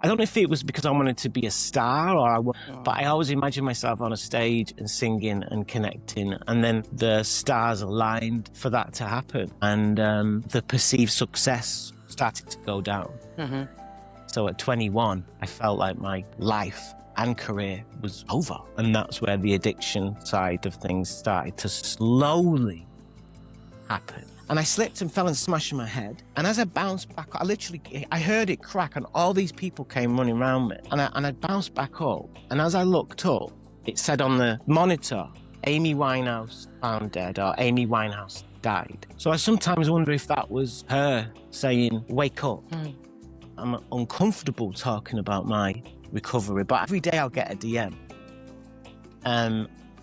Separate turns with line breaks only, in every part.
I don't know if it was because I wanted to be a star but I always imagined myself on a stage and singing and connecting, and then the stars aligned for that to happen, and the perceived success started to go down.
Mm-hmm.
So at 21, I felt like my life and career was over, and that's where the addiction side of things started to slowly happen. And I slipped and fell and smashed my head. And as I bounced back, I heard it crack, and all these people came running around me. And I bounced back up. And as I looked up, it said on the monitor, Amy Winehouse found dead, or Amy Winehouse died. So I sometimes wonder if that was her saying, wake up. I'm uncomfortable talking about my recovery, but every day I'll get a DM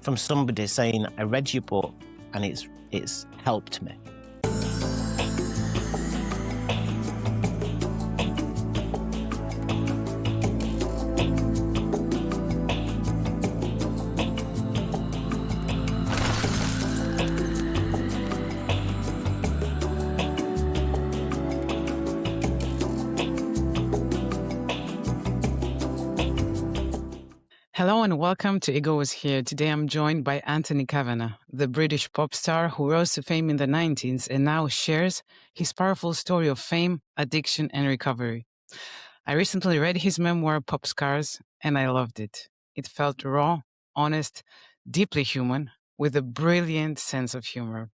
from somebody saying, I read your book and it's helped me.
Hello and welcome to Ego is Here. Today I'm joined by Anthony Kavanagh, the British pop star who rose to fame in the 90s and now shares his powerful story of fame, addiction, and recovery. I recently read his memoir, Pop Scars, and I loved it. It felt raw, honest, deeply human, with a brilliant sense of humor.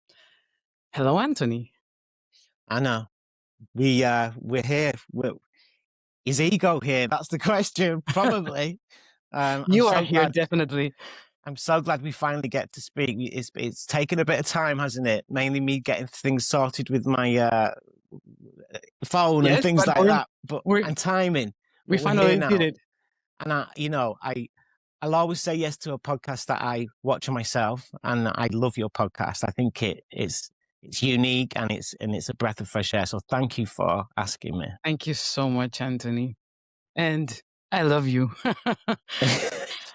Hello, Anthony.
Anna, we're here. Is Ego here? That's the question, probably.
You are here, definitely.
I'm so glad we finally get to speak. It's taken a bit of time, hasn't it? Mainly me getting things sorted with my phone and things like that. And timing.
We finally did it.
And I'll always say yes to a podcast that I watch myself, and I love your podcast. I think it's unique and it's a breath of fresh air. So thank you for asking me.
Thank you so much, Anthony. And I love you.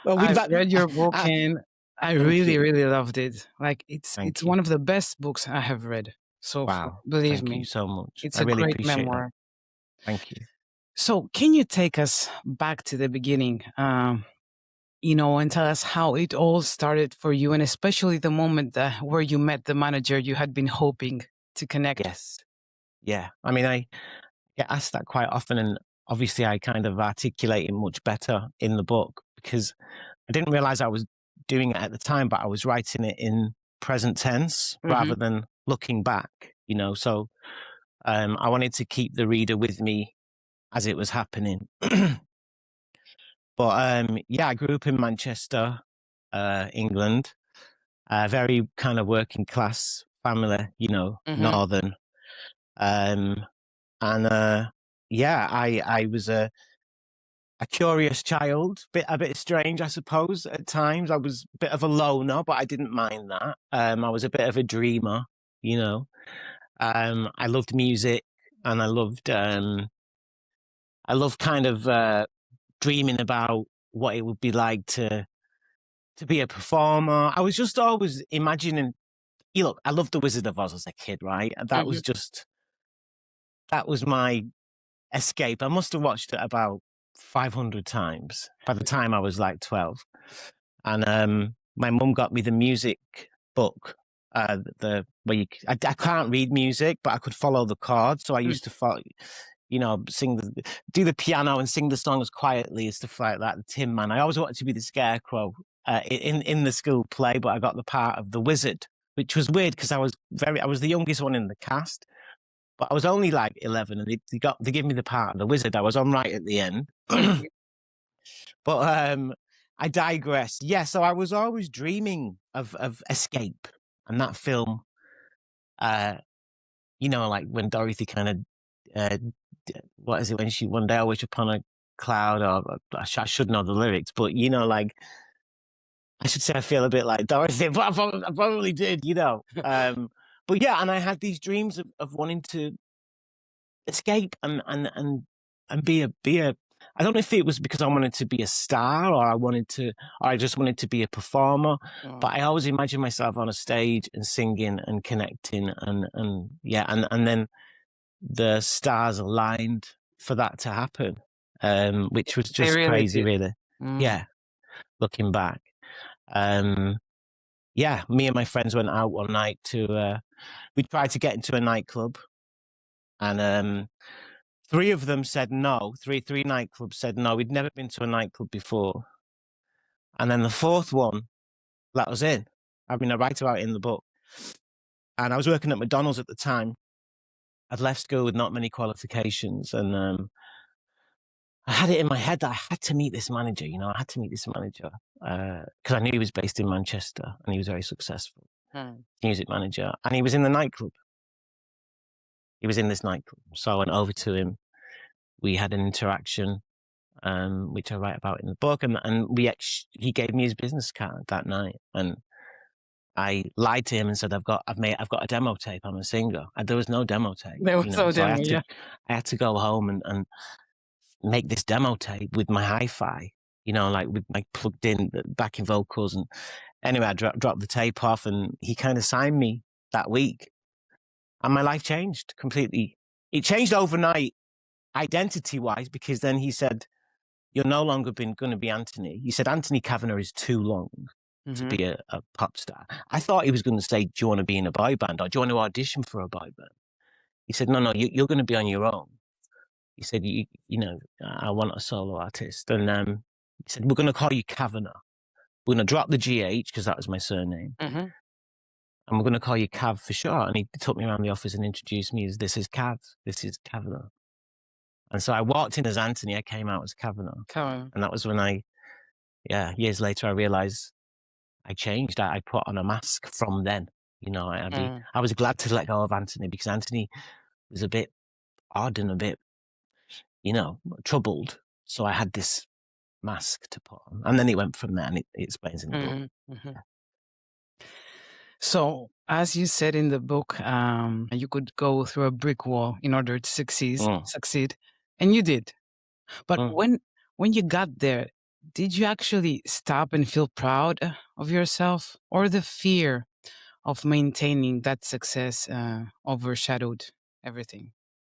Well,
I've read your book and I really loved it. Like it's one of the best books I have read so far. Believe me.
Thank you so much.
It's a great memoir.
Thank you.
So can you take us back to the beginning, and tell us how it all started for you, and especially the moment where you met the manager you had been hoping to connect?
Yes. Yeah. I mean, I get asked that quite often, and obviously I kind of articulate it much better in the book because I didn't realize I was doing it at the time, but I was writing it in present tense rather than looking back, So I wanted to keep the reader with me as it was happening. But I grew up in Manchester, England, a very kind of working class family, northern. I was a curious child, a bit strange, I suppose, at times. I was a bit of a loner, but I didn't mind that. I was a bit of a dreamer, I loved music, and I loved kind of dreaming about what it would be like to be a performer. I was just always imagining, look, I loved The Wizard of Oz as a kid, right? That was my escape. I must have watched it about 500 times by the time I was like 12. And my mum got me the music book, I can't read music, but I could follow the chords. So I used to follow, do the piano and sing the songs quietly and stuff like that. The Tin Man. I always wanted to be the Scarecrow in the school play, but I got the part of the Wizard, which was weird because I was the youngest one in the cast. But I was only like 11, and they gave me the part of the Wizard. I was on right at the end. But I digress. Yeah, so I was always dreaming of escape, and that film, like when Dorothy kind of, what is it when she one day I wish upon a cloud, or I should know the lyrics, but like I should say I feel a bit like Dorothy, but I probably did, But yeah, and I had these dreams of wanting to escape and be a. I don't know if it was because I wanted to be a star, or I just wanted to be a performer. Oh. But I always imagined myself on a stage and singing and connecting, and then the stars aligned for that to happen. which was
They
just
really
crazy,
did.
really. Yeah, looking back. Yeah, me and my friends went out one night we tried to get into a nightclub, and three of them said no. Three nightclubs said no. We'd never been to a nightclub before. And then the fourth one let us in. I write about it in the book. And I was working at McDonald's at the time. I'd left school with not many qualifications, and I had it in my head that I had to meet this manager. I had to meet this manager because I knew he was based in Manchester and he was very successful. Music manager, and he was in the nightclub. He was in this nightclub. So I went over to him. We had an interaction, which I write about in the book, and he gave me his business card that night, and I lied to him and said I've got a demo tape. I'm a singer. And there was no demo tape.
There was no
so
demo,
I had to go home and make this demo tape with my hi-fi. Like with my plugged in backing vocals, and anyway, I dropped the tape off, and he kind of signed me that week, and my life changed completely. It changed overnight, identity-wise, because then he said, "You're no longer going to be Anthony." He said, "Anthony Kavanagh is too long to be a pop star." I thought he was going to say, "Do you want to be in a boy band, or do you want to audition for a boy band?" He said, "No, you're going to be on your own." He said, I want a solo artist." And he said, "We're going to call you Kavana. We're going to drop the GH because that was my surname. And we're going to call you Cav for short." And he took me around the office and introduced me as, "This is Cav. This is Kavana." And so I walked in as Anthony. I came out as Kavana. And that was when years later, I realized I changed. I put on a mask from then. I was glad to let go of Anthony because Anthony was a bit odd and a bit, troubled. So I had this mask to put on. And then it went from there, and it explains in the book.
So, as you said in the book, you could go through a brick wall in order to succeed, and you did. But when you got there, did you actually stop and feel proud of yourself, or the fear of maintaining that success overshadowed everything?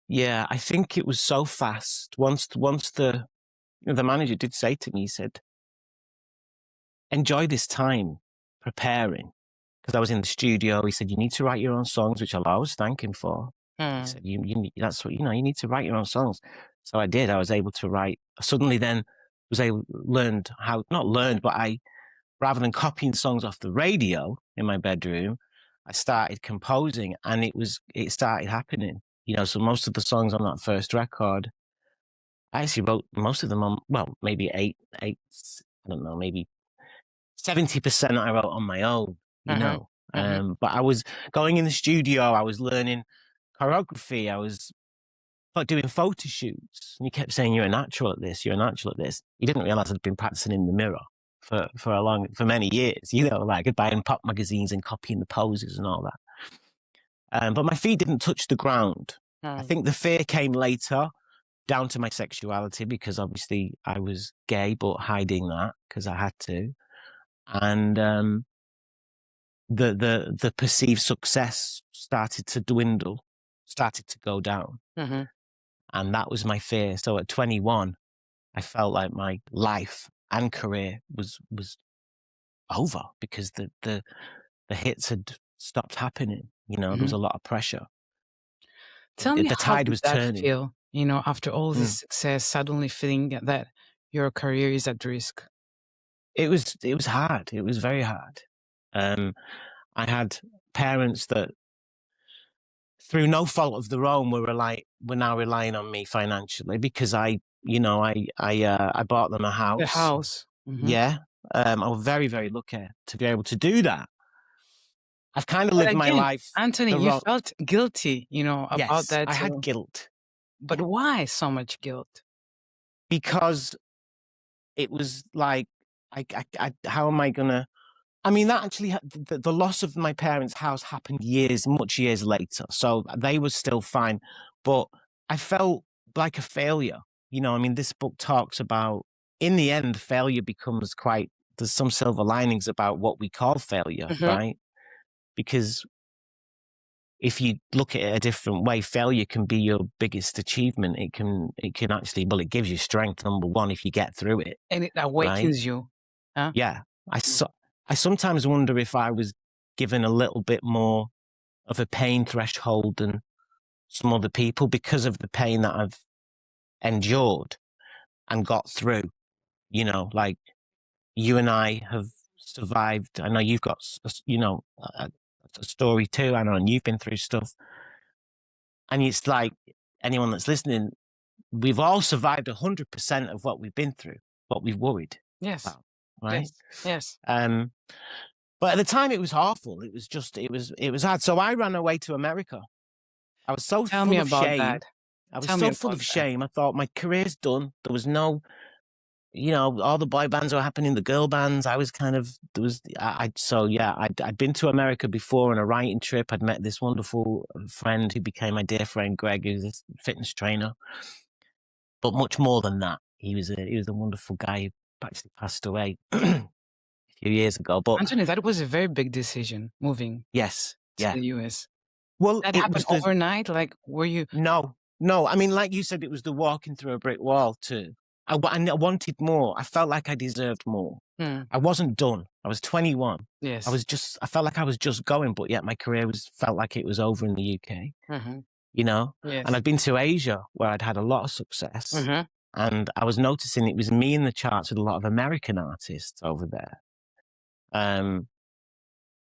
Yeah, I think it was so fast. Once the manager did say to me, he said, "Enjoy this time preparing." Because I was in the studio. He said, "You need to write your own songs," which I was thank him for. He said, "That's what, you need to write your own songs." So I did. I was able to write. Suddenly then learned how, not learned, but rather than copying songs off the radio in my bedroom, I started composing, and it started happening. So most of the songs on that first record, I actually wrote most of them on, well, maybe I don't know, maybe 70% I wrote on my own, but I was going in the studio, I was learning choreography, I was doing photo shoots, and he kept saying, "You're a natural at this, you're a natural at this." He didn't realize I'd been practicing in the mirror for many years, like buying pop magazines and copying the poses and all that. But my feet didn't touch the ground. I think the fear came later, down to my sexuality, because obviously I was gay, but hiding that because I had to. And the perceived success started to dwindle, started to go down. And that was my fear. So at 21, I felt like my life and career was over because the hits had stopped happening. There was a lot of pressure.
Tell me,
The
how
tide
did
was
that
turning.
feel, after all this success, suddenly feeling that your career is at risk?
It was hard. It was very hard. I had parents that, through no fault of their own, were now relying on me financially because I bought them a house.
The house.
Yeah. I was very, very lucky to be able to do that. I've kind of
But
lived my
again,
life.
Anthony, you felt guilty, about
Yes,
that
I
too.
had guilt.
But why so much guilt?
Because it was like, how am I gonna? I mean, that actually, the loss of my parents' house happened much years later. So they were still fine. But I felt like a failure. This book talks about, in the end, failure becomes there's some silver linings about what we call failure, right? Because if you look at it a different way, failure can be your biggest achievement. It can actually, well, it gives you strength, number one, if you get through it.
And it awakens you. Huh?
Yeah. I sometimes wonder if I was given a little bit more of a pain threshold than some other people because of the pain that I've endured and got through. You know, like you and I have survived. I know you've got, you know, a story too. I know, and you've been through stuff. And it's like anyone that's listening, we've all survived 100% of what we've been through, what we've worried about, right?
Yes.
But at the time, it was awful. It was hard. So I ran away to America. I was so full of shame. I was so full of shame. I thought my career's done. There was no, you know, all the boy bands were happening, the girl bands. I was kind of, I'd been to America before on a writing trip. I'd met this wonderful friend who became my dear friend, Greg, who's a fitness trainer. But much more than that, he was a wonderful guy who actually passed away a few years ago. But
Anthony, that was a very big decision, moving to the US.
Well,
that happened overnight? Like, were you?
No. I mean, like you said, it was the walking through a brick wall too. I wanted more. I felt like I deserved more. I wasn't done. I was 21.
Yes.
I felt like I was just going, but yet my career felt like it was over in the UK. You know?
Yes.
And I'd been to Asia where I'd had a lot of success. And I was noticing it was me in the charts with a lot of American artists over there. And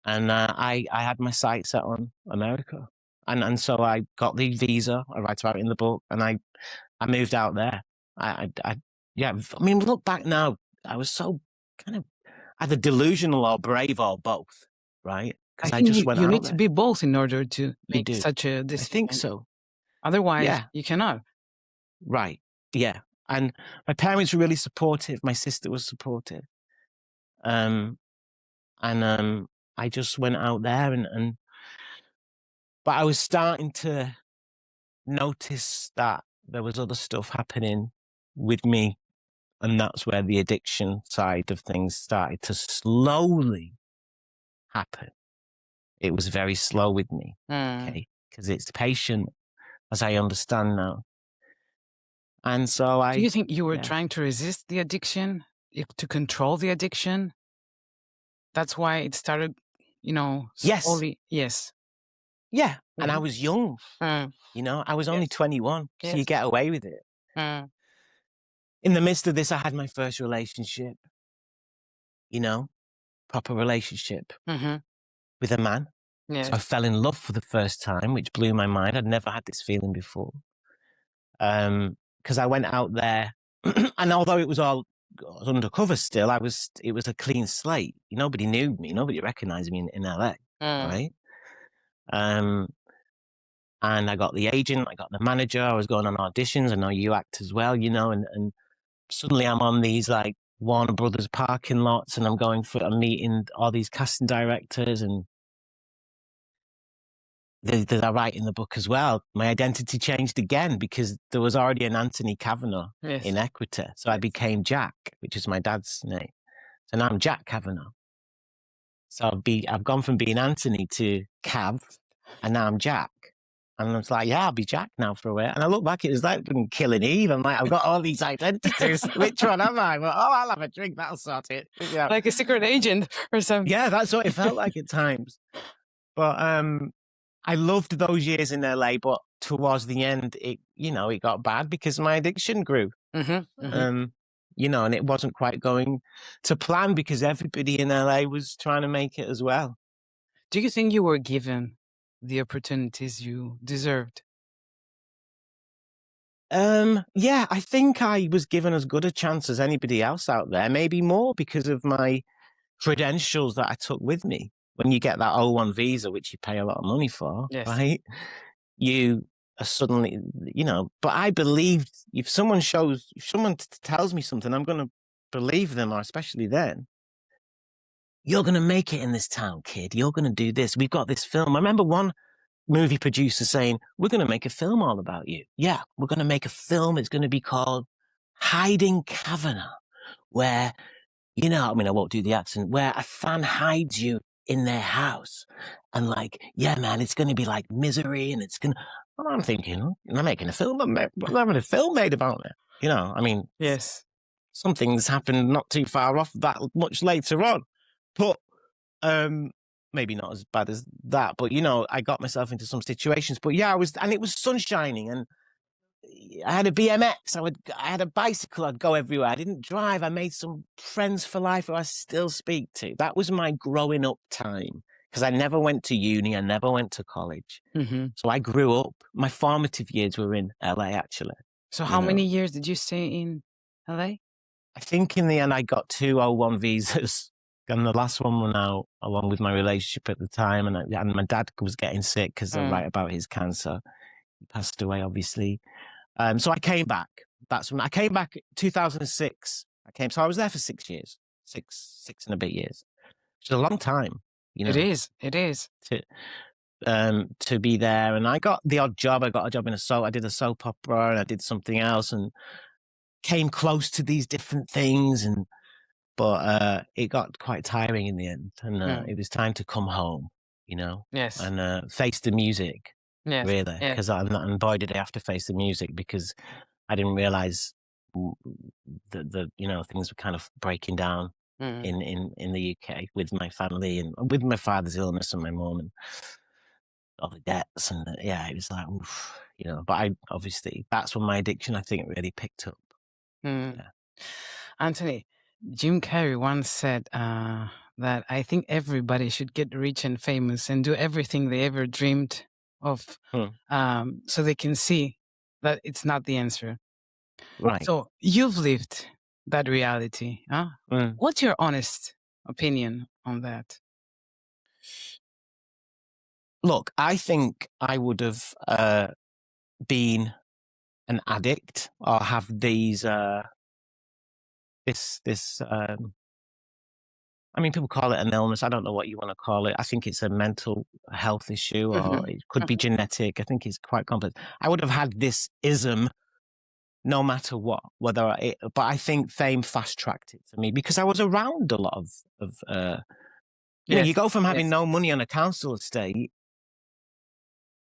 I had my sights set on America. And so I got the visa, I write about it in the book, and I moved out there. I mean, look back now, I was so kind of either delusional or brave or both, right? Because I just went out there.
You need to be both in order to make such a decision.
I think so.
Otherwise, you cannot.
Right, yeah. And my parents were really supportive. My sister was supportive. I just went out there but I was starting to notice that there was other stuff happening with me. And that's where the addiction side of things started to slowly happen. It was very slow with me, okay? Because it's patient, as I understand now. And so
Do you think you were trying to resist the addiction, to control the addiction? That's why it started, you know, slowly. Yes.
Yeah. And I was young, you know, I was only 21, so you get away with it. In the midst of this, I had my first relationship, you know, proper relationship with a man.
Yes.
So I fell in love for the first time, which blew my mind. I'd never had this feeling before. Because I went out there, and although it was all undercover still, it was a clean slate. Nobody knew me. Nobody recognized me in LA, right? And I got the agent, I got the manager, I was going on auditions. I know you act as well, you know, and suddenly I'm on these like Warner Brothers parking lots, and I'm meeting all these casting directors, and I write in the book as well. My identity changed again because there was already an Anthony Kavanagh in Equator. So I became Jack, which is my dad's name. So now I'm Jack Kavanagh. So I've gone from being Anthony to Cav, and now I'm Jack. And I was like, yeah, I'll be Jack now for a while. And I look back, it was like Killing Eve. I'm like, I've got all these identities. Which one am I? Well, I'll have a drink. That'll sort it. Yeah.
Like a secret agent or something.
Yeah, that's what it felt like at times. But I loved those years in LA, but towards the end, it got bad because my addiction grew. You know, and it wasn't quite going to plan because everybody in LA was trying to make it as well.
Do you think you were given the opportunities you deserved?
Yeah, I think I was given as good a chance as anybody else out there, maybe more because of my credentials that I took with me. When you get that O1 visa, which you pay a lot of money for, right? You are suddenly, you know, but I believed if someone tells me something, I'm going to believe them, or especially then. You're going to make it in this town, kid. You're going to do this. We've got this film. I remember one movie producer saying, we're going to make a film all about you. Yeah, we're going to make a film. It's going to be called Hiding Kavana, where, you know, I mean, I won't do the accent, where a fan hides you in their house. And like, yeah, man, it's going to be like Misery, and it's going to, and I'm thinking, I'm making a film, I'm having a film made about it. You know, I mean,
Yes.
something's happened not too far off that much later on, but maybe not as bad as that. But you know, I got myself into some situations. But yeah, and it was sun shining, and I had a BMX. I had a bicycle. I'd go everywhere. I didn't drive. I made some friends for life who I still speak to. That was my growing up time, because I never went to uni. I never went to college.
Mm-hmm.
So I grew up. My formative years were in LA, actually.
So how many years did you stay in LA?
I think in the end I got 201 visas, and the last one went out along with my relationship at the time, and my dad was getting sick because I write about his cancer. He passed away, obviously. So I came back. That's when I came back. 2006. So I was there for 6 years, six and a bit years, which is a long time. You know,
It is.
To be there, and I got the odd job. I got a job in a soap. I did a soap opera, and I did something else, and came close to these different things, but it got quite tiring in the end, and it was time to come home, you know.
Yes.
And face the music,
Yes.
really, because and boy did I have to face the music, because I didn't realize that you know, things were kind of breaking down in the UK with my family, and with my father's illness and my mum and all the debts, and yeah, it was like, oof, you know. But I obviously, that's when my addiction, I think, really picked up. Yeah.
Anthony, Jim Carrey once said that I think everybody should get rich and famous and do everything they ever dreamed of, so they can see that it's not the answer.
Right.
So you've lived that reality, huh? What's your honest opinion on that?
Look, I think I would have been an addict, or have these I mean, people call it an illness. I don't know what you want to call it. I think it's a mental health issue, or it could be genetic. I think it's quite complex. I would have had this ism no matter what, but I think fame fast tracked it for me, because I was around a lot of you know, you go from having no money on a council estate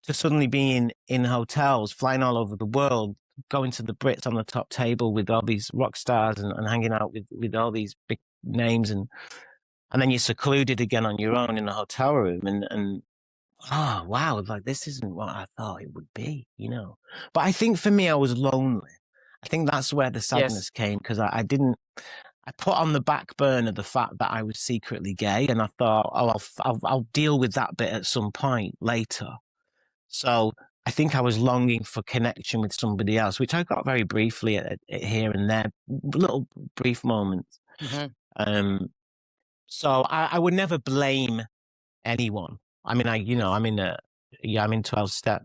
to suddenly being in hotels, flying all over the world, going to the Brits on the top table with all these rock stars, and hanging out with all these big names, and then you're secluded again on your own in a hotel room, and oh wow, like, this isn't what I thought it would be, you know. But I think for me, I was lonely. I think that's where the sadness came, because I put on the back burner the fact that I was secretly gay, and I thought, oh, I'll deal with that bit at some point later. So I think I was longing for connection with somebody else, which I got very briefly at here and there, little brief moments. So I would never blame anyone. I mean, I'm in 12-step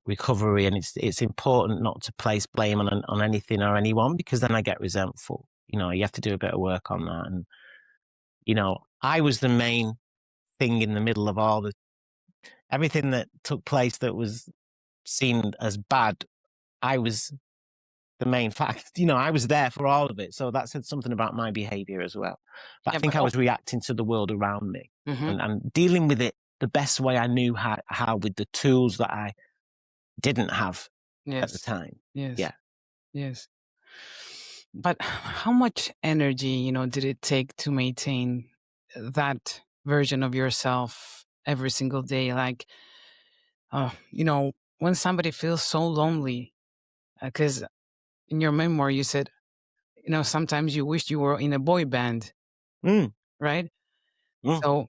recovery, and it's important not to place blame on anything or anyone, because then I get resentful. You know, you have to do a bit of work on that. And, you know, I was the main thing in the middle of everything that took place that was seen as bad. I was the main fact. You know, I was there for all of it. So that said something about my behavior as well. But I think I was reacting to the world around me, and dealing with it the best way I knew how with the tools that I didn't have at the time.
Yes. But how much energy, you know, did it take to maintain that version of yourself every single day? Like, you know, when somebody feels so lonely, because in your memoir you said, you know, sometimes you wished you were in a boy band, right? So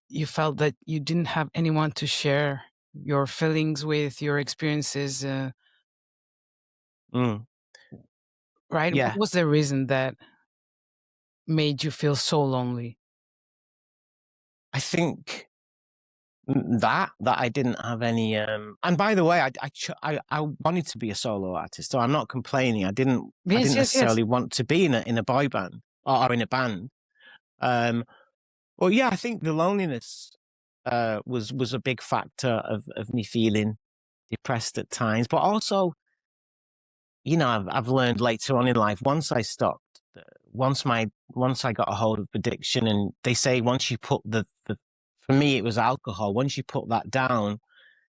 you felt that you didn't have anyone to share your feelings with, your experiences, right?
Yeah.
What was the reason that made you feel so lonely?
I think that I didn't have any. And by the way, I wanted to be a solo artist, so I'm not complaining. I didn't necessarily want to be in a boy band or in a band. Well, yeah, I think the loneliness was a big factor of me feeling depressed at times, but also, you know, I've learned later on in life, once my once I got a hold of addiction, and they say once you put for me, it was alcohol. Once you put that down,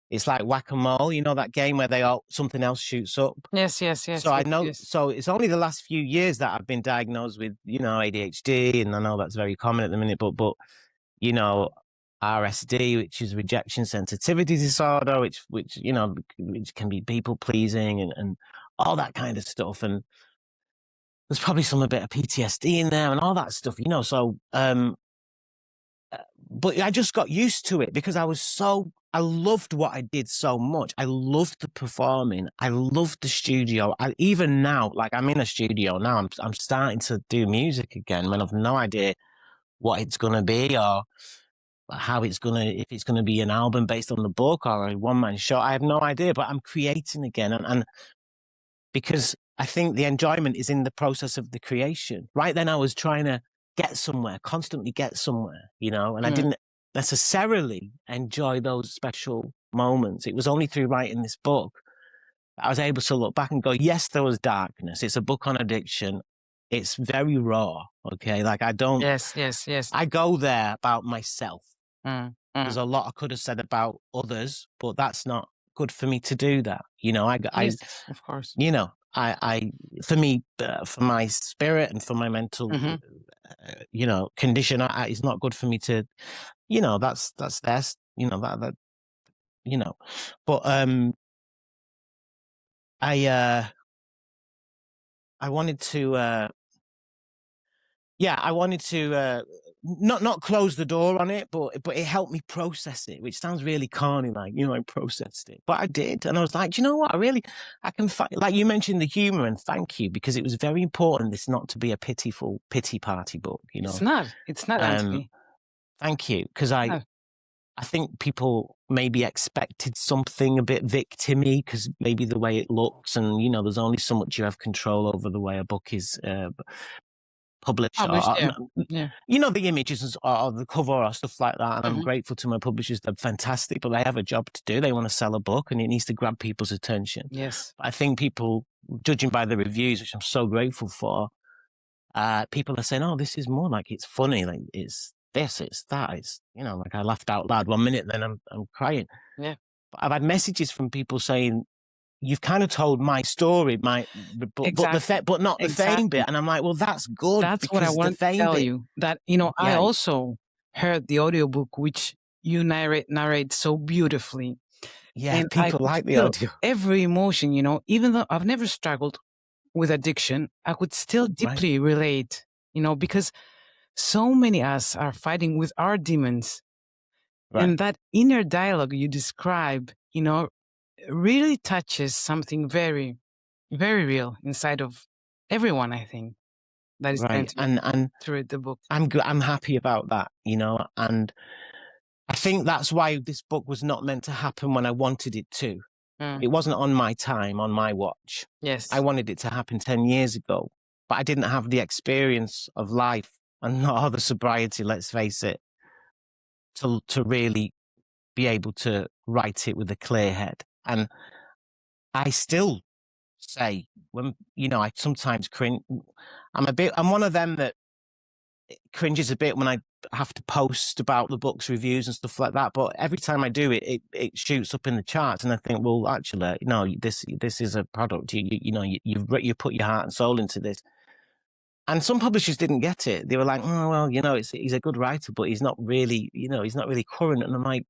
it's like whack-a-mole, you know, that game where something else shoots up.
Yes.
So I know,
Yes.
so it's only the last few years that I've been diagnosed with, you know, ADHD, and I know that's very common at the minute, but, you know, RSD, which is rejection sensitivity disorder, which, you know, which can be people pleasing and all that kind of stuff. And there's probably some a bit of PTSD in there and all that stuff, you know, so, but I just got used to it because I loved what I did so much. I loved the performing. I loved the studio. Even now, like I'm in a studio now, I'm starting to do music again when I've no idea what it's going to be or how if it's going to be an album based on the book or a one-man show. I have no idea, but I'm creating again. And because I think the enjoyment is in the process of the creation. Right then I was trying to constantly get somewhere, you know, and I didn't necessarily enjoy those special moments. It was only through writing this book that I was able to look back and go, yes, there was darkness. It's a book on addiction. It's very raw. Okay. Like
Yes.
I go there about myself. There's a lot I could have said about others, but that's not good for me to do that. You know,
Yes, of course.
You know, for me, for my spirit and for my mental, you know, condition, it's not good for me to, you know, that's you know, that, you know, but, I wanted to, I wanted to, not close the door on it, but it helped me process it, which sounds really corny, like, you know, I processed it, but I did. And I was like, do you know what? I can find, like you mentioned the humor, and thank you, because it was very important this not to be a pity party book, you know?
It's not, Anthony.
Thank you. Cause I think people maybe expected something a bit victim-y because maybe the way it looks, and, you know, there's only so much you have control over the way a book is, published,
yeah.
You know, the images or the cover or stuff like that. And I'm grateful to my publishers. They're fantastic, but they have a job to do. They want to sell a book and it needs to grab people's attention.
Yes.
But I think people, judging by the reviews, which I'm so grateful for, people are saying, oh, this is more like it's funny. Like it's this, it's that. It's, you know, like I laughed out loud 1 minute, then I'm crying.
Yeah.
But I've had messages from people saying, you've kind of told my story, but not the fame bit. And I'm like, well, that's good.
That's what I want to tell you. That, you know, I also heard the audiobook, which you narrate so beautifully.
Yeah,
and
people like the audio.
Every emotion, you know, even though I've never struggled with addiction, I could still deeply relate, you know, because so many of us are fighting with our demons. And that inner dialogue you describe, you know, really touches something very, very real inside of everyone, I think, that is going to read the book.
I'm happy about that, you know, and I think that's why this book was not meant to happen when I wanted it to. It wasn't on my time, on my watch.
Yes.
I wanted it to happen 10 years ago, but I didn't have the experience of life and not the sobriety, let's face it, to really be able to write it with a clear head. And I still say, when, you know, I sometimes cringe. I'm one of them that cringes a bit when I have to post about the book's reviews and stuff like that. But every time I do it, it shoots up in the charts, and I think, well, actually, no, this is a product. You know, you put your heart and soul into this. And some publishers didn't get it. They were like, oh, well, you know, he's a good writer, but he's not really, you know, he's not really current. And I'm like,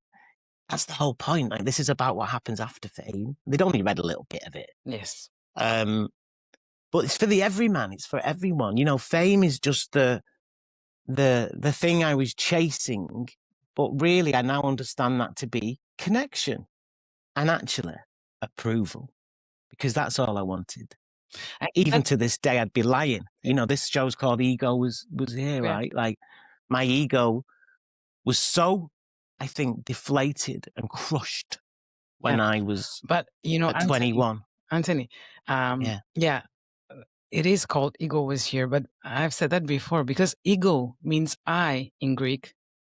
that's the whole point. Like, this is about what happens after fame. They'd only read a little bit of it.
Yes.
But it's for the everyman. It's for everyone. You know, fame is just the thing I was chasing. But really, I now understand that to be connection and actually approval, because that's all I wanted. Even to this day, I'd be lying. You know, this show's called Ego was here, right? Like, my ego was so, I think, deflated and crushed when I was,
but you know,
at 21.
Anthony, it is called Ego was here, but I've said that before, because ego means I in Greek.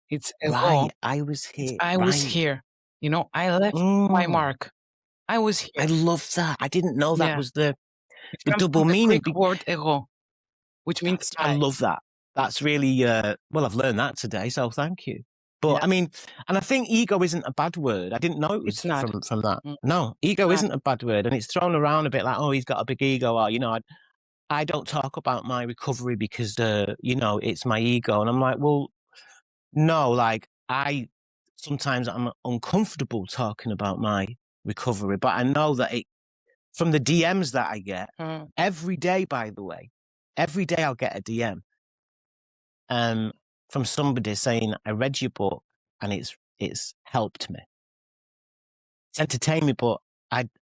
It's ego.
Right, I was here.
I was here. You know, I left my mark. I was here.
I love that. I didn't know that was the
it
double meaning.
The Greek word ego, which means
I love that. That's really well, I've learned that today, so thank you. But
Yeah,
I mean, and I think ego isn't a bad word. I didn't know it was
it's not.
from that.
Mm,
No,
it's
ego
not.
isn't a bad word, and it's thrown around a bit like, oh, he's got a big ego, or I don't talk about my recovery because it's my ego, and I'm like, well, no, like I sometimes I'm uncomfortable talking about my recovery, but I know that from the DMs that I get
Mm.
every day, by the way, every day I'll get a DM um, from somebody saying, I read your book and it's helped me. It's entertained me, but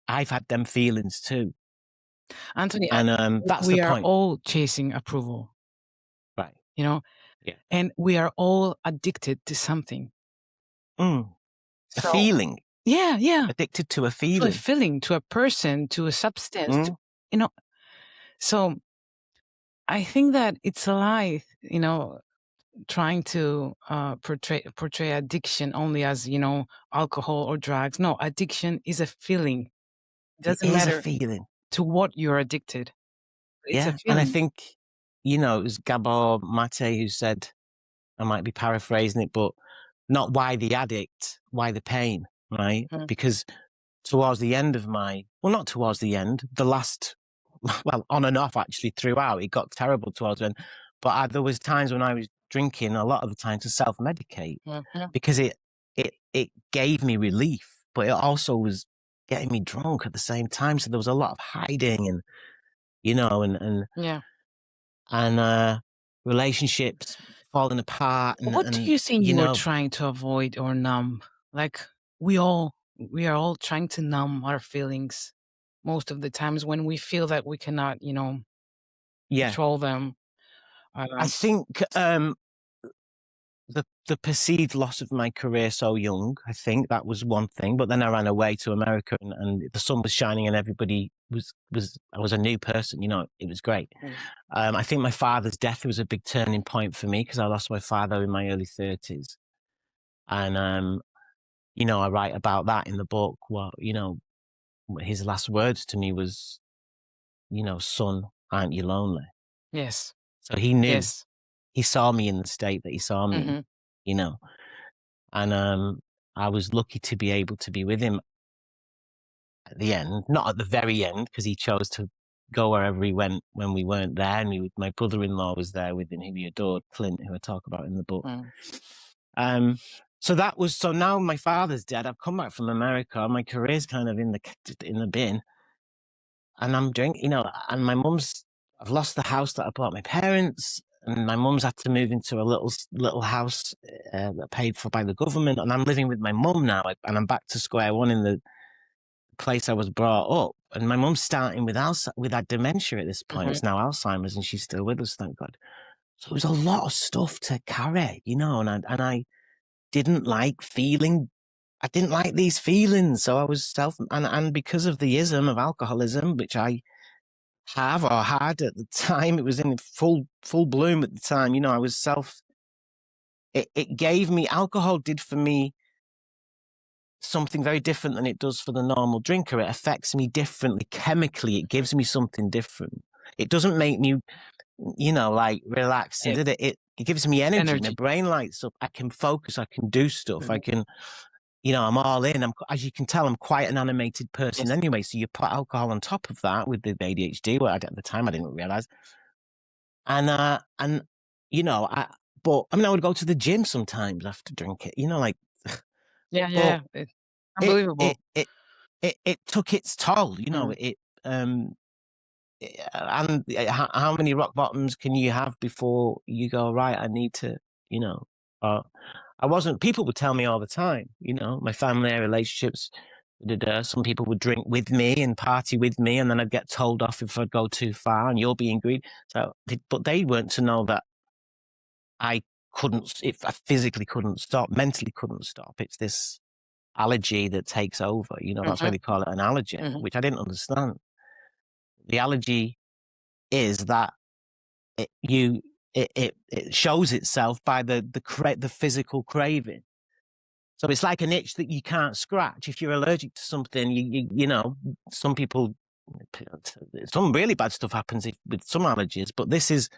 I've had them feelings too.
Anthony,
And that's the
we are
point.
all chasing approval,
Right.
you know,
Yeah.
and we are all addicted to something.
Mm. A
So,
feeling.
yeah, yeah,
Addicted to a
to a
feeling.
feeling, to a person, to a substance,
Mm.
you know. So I think that it's a lie, trying to portray addiction only as, alcohol or drugs. No, addiction is a feeling. It
It
doesn't
is a
matter
feeling.
to what you're addicted. It's a
Yeah. And I
feeling.
think, it was Gabor Mate who said, I might be paraphrasing it, but not why the addict, why the pain, right?
Mm,
Because towards the end of not towards the end, the last, well, on and off actually throughout, it got terrible towards the end. But there was times when I was drinking a lot of the time to self-medicate
mm.
because it gave me relief, but it also was getting me drunk at the same time. So there was a lot of hiding and,
Yeah.
and relationships falling apart
What do
and
you think you were trying to avoid or numb? Like we are all trying to numb our feelings most of the times when we feel that we cannot,
yeah,
control them.
I think the perceived loss of my career so young, I think that was one thing. But then I ran away to America and the sun was shining and everybody I was a new person, it was great.
Mm.
I think my father's death was a big turning point for me because I lost my father in my early 30s. And I write about that in the book. His last words to me was, son, aren't you lonely?
Yes.
So he knew,
Yes.
he saw me in the state that he saw me in,
Hmm.
you know. And I was lucky to be able to be with him at the end, not at the very end, because he chose to go wherever he went when we weren't there. And my brother-in-law was there with him, who he adored, Clint, who I talk about in the book.
Mm.
Um, so now my father's dead. I've come back from America. My career's kind of in the bin, and I'm drinking, and I've lost the house that I bought my parents, and my mum's had to move into a little house paid for by the government, and I'm living with my mum now, and I'm back to square one in the place I was brought up. And my mum's starting with that dementia at this point.
Hmm.
It's now Alzheimer's, and she's still with us, thank God. So it was a lot of stuff to carry, and I didn't like feeling. I didn't like these feelings, so I was and because of the ism of alcoholism, which I have or had at the time. It was in full bloom at the time. I was it gave me, alcohol did for me something very different than it does for the normal drinker. It affects me differently chemically. It gives me something different. It doesn't make me, like relaxed. And it gives me energy. My
Energy.
brain lights up. I can focus. I can do stuff. I
Mhm.
can, I'm all in. As you can tell, I'm quite an animated person
Yes.
anyway. So you put alcohol on top of that with the ADHD, at the time I didn't realize. And but I mean, I would go to the gym sometimes after drink it, like,
Yeah,
but
yeah.
it it
Unbelievable.
it it took its toll,
Mm.
um, and how many rock bottoms can you have before you go, right, I need to, you know, uh, I wasn't, people would tell me all the time, my family relationships, some people would drink with me and party with me, and then I'd get told off if I'd go too far and you're being greedy. So, but they weren't to know that I if I physically couldn't stop, mentally couldn't stop. It's this allergy that takes over. That's why
Mhm.
they call it an allergy,
Mhm.
which I didn't understand. The allergy is that it shows itself by the physical craving. So it's like an itch that you can't scratch. If you're allergic to something, some people, some really bad stuff happens with some allergies, but this is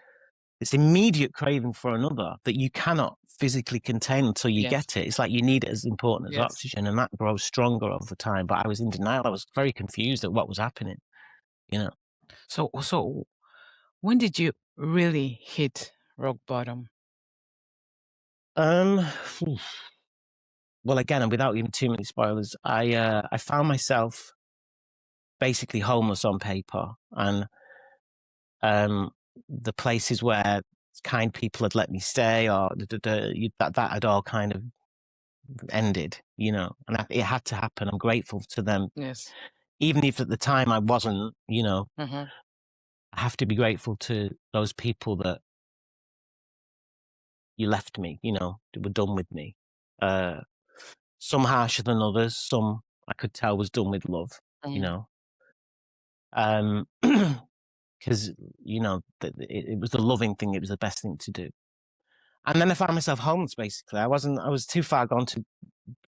this immediate craving for another that you cannot physically contain until you get it. It's like you need it as important as oxygen, and that grows stronger over time. But I was in denial. I was very confused at what was happening, you know.
So when did you really hit rock bottom?
Well, again, and without giving too many spoilers, I found myself basically homeless on paper, and the places where kind people had let me stay, or that had all kind of ended, you know, and it had to happen. I'm grateful to them.
Yes.
Even if at the time I wasn't, you know,
Mm-hmm.
I have to be grateful to those people that you left me, you know, that were done with me. Some harsher than others, some I could tell was done with love, you know. Because, you know, it was the loving thing, it was the best thing to do. And then I found myself homeless, basically. I was too far gone to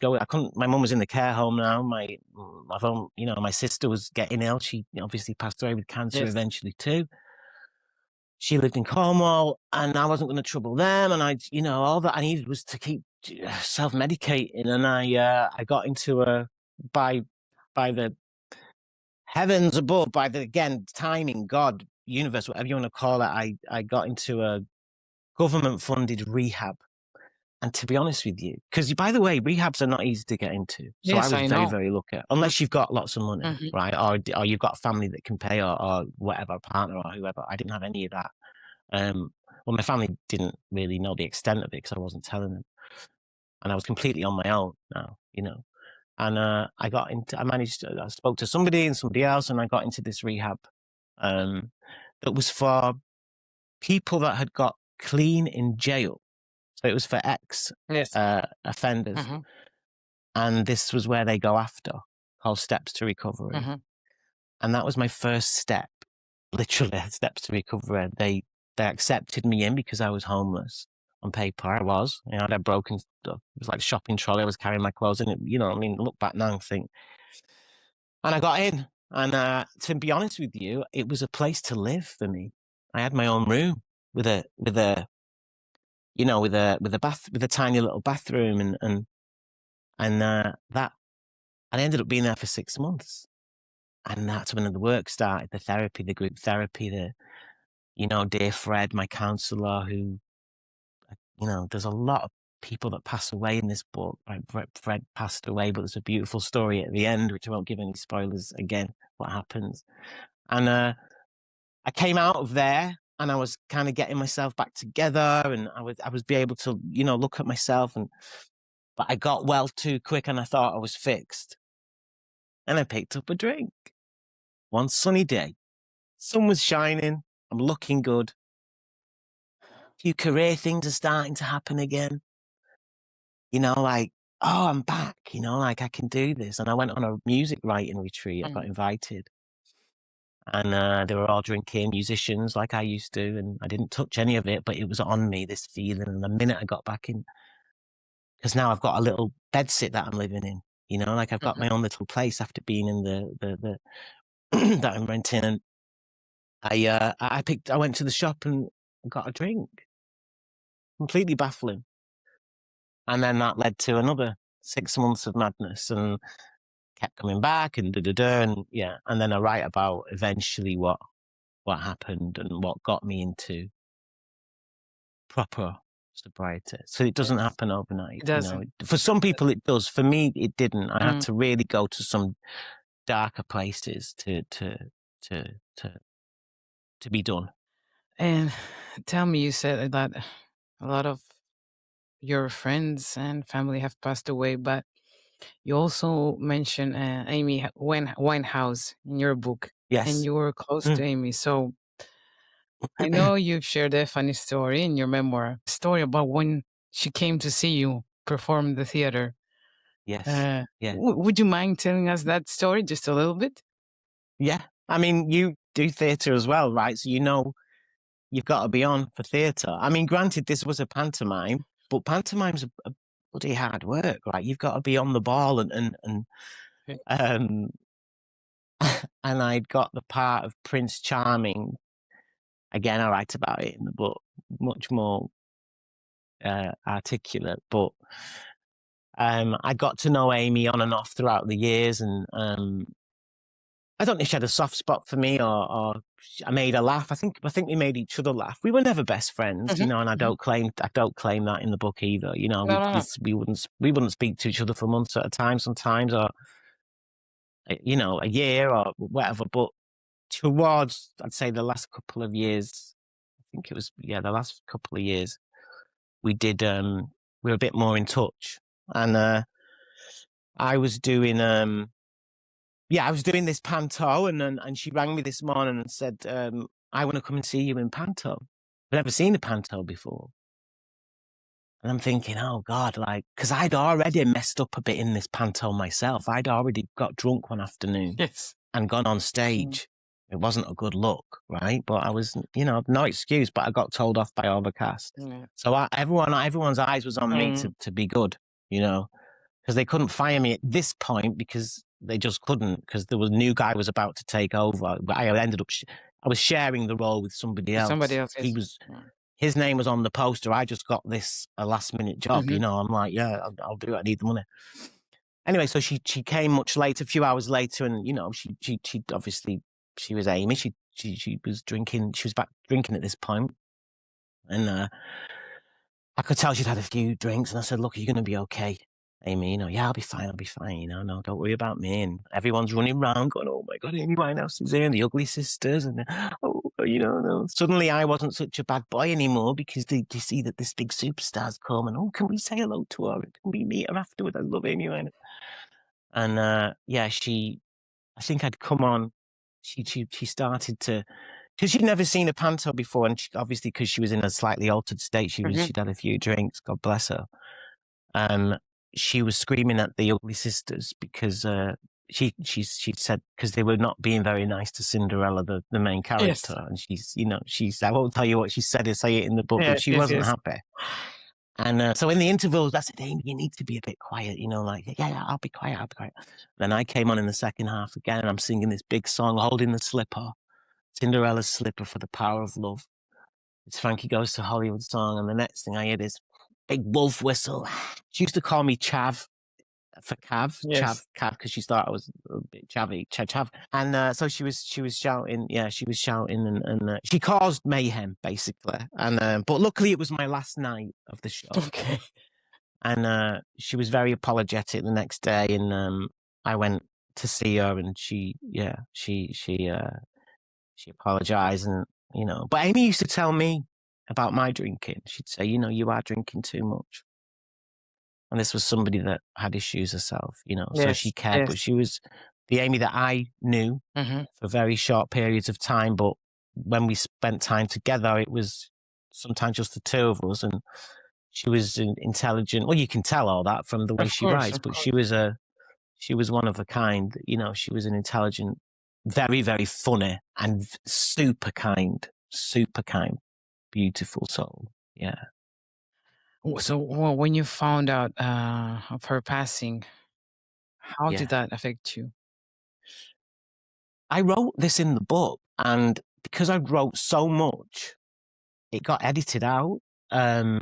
go. I couldn't, my mum was in the care home now. My phone, you know, my sister was getting ill. She obviously passed away with cancer eventually too. She lived in Cornwall, and I wasn't going to trouble them. And you know, all that I needed was to keep self-medicating. And I got into by the heavens above, by the, again, timing, God, universe, whatever you want to call it, I got into a government-funded rehab. And to be honest with you, because by the way, rehabs are not easy to get into. So I was very, very lucky. Unless you've got lots of money, right? Or you've got a family that can pay, or whatever, a partner or whoever. I didn't have any of that. Well, my family didn't really know the extent of it because I wasn't telling them. And I was completely on my own now, you know. And I spoke to somebody and somebody else, and I got into this rehab that was for people that had got clean in jail. So it was for ex-offenders. And this was where they go after, called Steps to Recovery. And that was my first step, literally, Steps to Recovery. They accepted me in because I was homeless. On paper, I was. You know, I had broken stuff. It was like a shopping trolley. I was carrying my clothes in it. You know, I mean, look back now and think. And I got in. And to be honest with you, it was a place to live for me. I had my own room with a tiny little bathroom, and that I ended up being there for 6 months. And that's when the work started, the therapy, the group therapy, dear Fred, my counselor, who, you know, there's a lot of people that pass away in this book. Right? Fred passed away, but there's a beautiful story at the end, which I won't give any spoilers again, what happens. And I came out of there, and I was kind of getting myself back together, and I was be able to, you know, look at myself, but I got well too quick, and I thought I was fixed. And I picked up a drink. One sunny day, sun was shining, I'm looking good. A few career things are starting to happen again. You know, like, oh, I'm back, you know, like I can do this. And I went on a music writing retreat. I got invited. And they were all drinking, musicians like I used to, and I didn't touch any of it, but it was on me, this feeling. And the minute I got back in, because now I've got a little bedsit that I'm living in, you know, like I've got my own little place after being in the that I'm renting. And I went to the shop and got a drink. Completely baffling. And then that led to another 6 months of madness, and kept coming back, and and yeah. And then I write about eventually what happened and what got me into proper sobriety. So it doesn't happen overnight.
It doesn't.
You know, for some people it does. For me, it didn't. I had to really go to some darker places to be done.
And tell me, you said that a lot of your friends and family have passed away, but you also mentioned Amy Winehouse in your book.
Yes.
And you were close to Amy. So I know you've shared a funny story in your memoir, story about when she came to see you perform in the theater.
Yes. Yeah.
Would you mind telling us that story just a little bit?
Yeah. I mean, you do theatre as well, right? So you know you've got to be on for theatre. I mean, granted, this was a pantomime, but pantomime's a bloody hard work, right? You've got to be on the ball, and I'd got the part of Prince Charming. Again, I write about it in the book. much more articulate. But I got to know Amy on and off throughout the years, and I don't know if she had a soft spot for me or I made her laugh. I think we made each other laugh. We were never best friends, you know, and I don't claim that in the book either. You know,
No.
we wouldn't speak to each other for months at a time sometimes, or you know, a year or whatever. But towards, I'd say, the last couple of years, I think it was the last couple of years, we did we were a bit more in touch, and I was doing this panto, and she rang me this morning and said, I want to come and see you in panto. I've never seen a panto before. And I'm thinking, oh God, like, because I'd already messed up a bit in this panto myself. I'd already got drunk one afternoon and gone on stage. It wasn't a good look, right? But I was, you know, no excuse, but I got told off by all the cast. So everyone's eyes was on me to be good, you know, because they couldn't fire me at this point because they just couldn't, because there was a new guy was about to take over. But I ended up, I was sharing the role with somebody else. His name was on the poster. I just got this a last minute job, you know. I'm like, yeah, I'll do it. I need the money. Anyway, so she came much later, a few hours later, and you know, she obviously, she was Amy. She was drinking. She was back drinking at this point, and I could tell she'd had a few drinks. And I said, "Look, are you going to be okay, Amy? You know, yeah, I'll be fine. I'll be fine. You know, no, don't worry about me." And everyone's running around going, "Oh my God, Amy Winehouse is here, and the Ugly Sisters." And you know, no. Suddenly I wasn't such a bad boy anymore because they see that this big superstar's come, and can we say hello to her? Can we meet her afterwards? I love Amy Winehouse. And I think I'd come on. She started to, because she'd never seen a panto before, and obviously because she was in a slightly altered state, she'd had a few drinks. God bless her. She was screaming at the Ugly Sisters because she said, because they were not being very nice to Cinderella, the main character, and I won't tell you what she said. I say it in the book, but she wasn't happy. And so in the intervals, I said, Amy, you need to be a bit quiet, you know, like, yeah, I'll be quiet. Then I came on in the second half again, and I'm singing this big song, Holding the Slipper, Cinderella's Slipper for the Power of Love. It's Frankie Goes to Hollywood song, and the next thing I hear is big wolf whistle. She used to call me Chav for Cav, Chav, because she thought I was a bit chavvy, Chav. And so she was shouting, and she caused mayhem basically. And but luckily it was my last night of the show.
Okay.
And she was very apologetic the next day, and I went to see her, and she apologized, and you know. But Amy used to tell me about my drinking. She'd say, you know, you are drinking too much. And this was somebody that had issues herself, you know, so she cared. But she was the Amy that I knew for very short periods of time. But when we spent time together, it was sometimes just the two of us. And she was intelligent. Well, you can tell all that from the way she writes. But she was one of a kind. You know, she was an intelligent, very, very funny, and super kind, beautiful soul. Yeah.
So when you found out of her passing, how did that affect you?
I wrote this in the book, and because I wrote so much, it got edited out for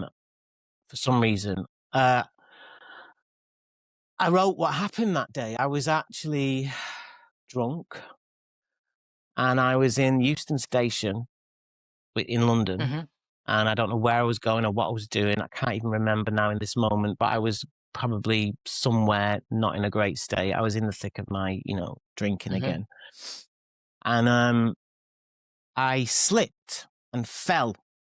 some reason. I wrote what happened that day. I was actually drunk, and I was in Euston Station in London. And I don't know where I was going or what I was doing. I can't even remember now in this moment, but I was probably somewhere not in a great state. I was in the thick of my, you know, drinking again. And I slipped and fell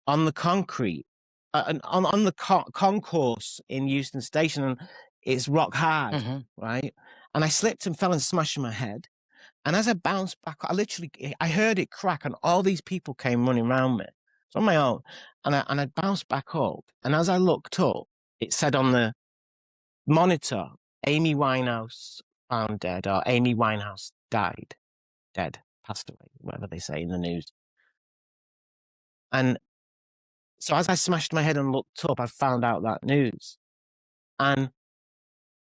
on the concrete, on the concourse in Euston Station, and it's rock hard, right? And I slipped and fell and smashed my head. And as I bounced back, I heard it crack, and all these people came running around me. It's on my own. And I bounced back up. And as I looked up, it said on the monitor, Amy Winehouse found dead, or Amy Winehouse died, dead, passed away, whatever they say in the news. And so as I smashed my head and looked up, I found out that news. And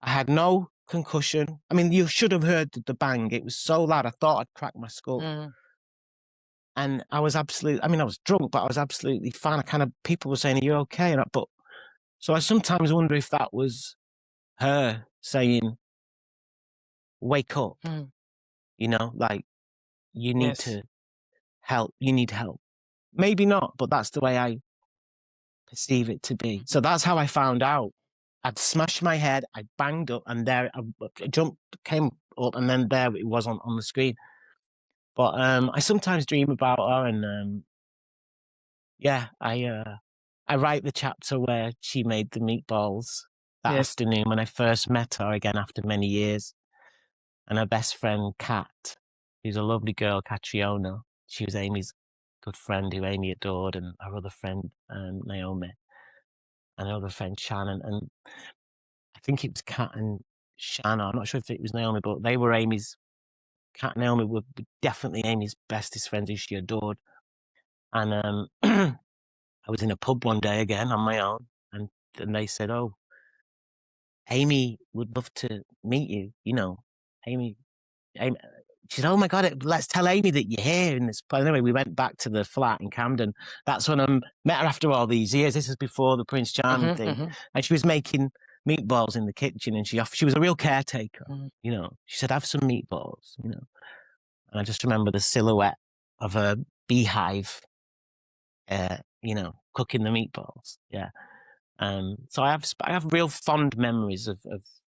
I had no concussion. I mean, you should have heard the bang. It was so loud, I thought I'd cracked my skull. And I was absolutely, I mean, I was drunk, but I was absolutely fine. People were saying, "Are you okay?" So I sometimes wonder if that was her saying, "Wake up,"
Mm.
like you need
Yes.
to help. You need help. Maybe not, but that's the way I perceive it to be. So that's how I found out. I'd smashed my head, I banged up, and there I jumped, came up, and then there it was on the screen. But I sometimes dream about her, and yeah, I write the chapter where she made the meatballs that
Yes.
afternoon when I first met her again after many years. And her best friend, Kat, who's a lovely girl, Catriona, she was Amy's good friend who Amy adored, and her other friend, Naomi, and her other friend, Shannon. And I think it was Kat and Shannon. I'm not sure if it was Naomi, but they were Kat and Naomi were definitely Amy's bestest friends who she adored. And I was in a pub one day again on my own, and they said, "Oh, Amy would love to meet you. Amy." Amy she said, "Oh my God, let's tell Amy that you're here in this place." Anyway, we went back to the flat in Camden. That's when I met her after all these years. This is before the Prince Charming thing. And she was making meatballs in the kitchen, and she was a real caretaker. She said, "Have some meatballs," And I just remember the silhouette of a beehive, cooking the meatballs. Yeah. So I have real fond memories of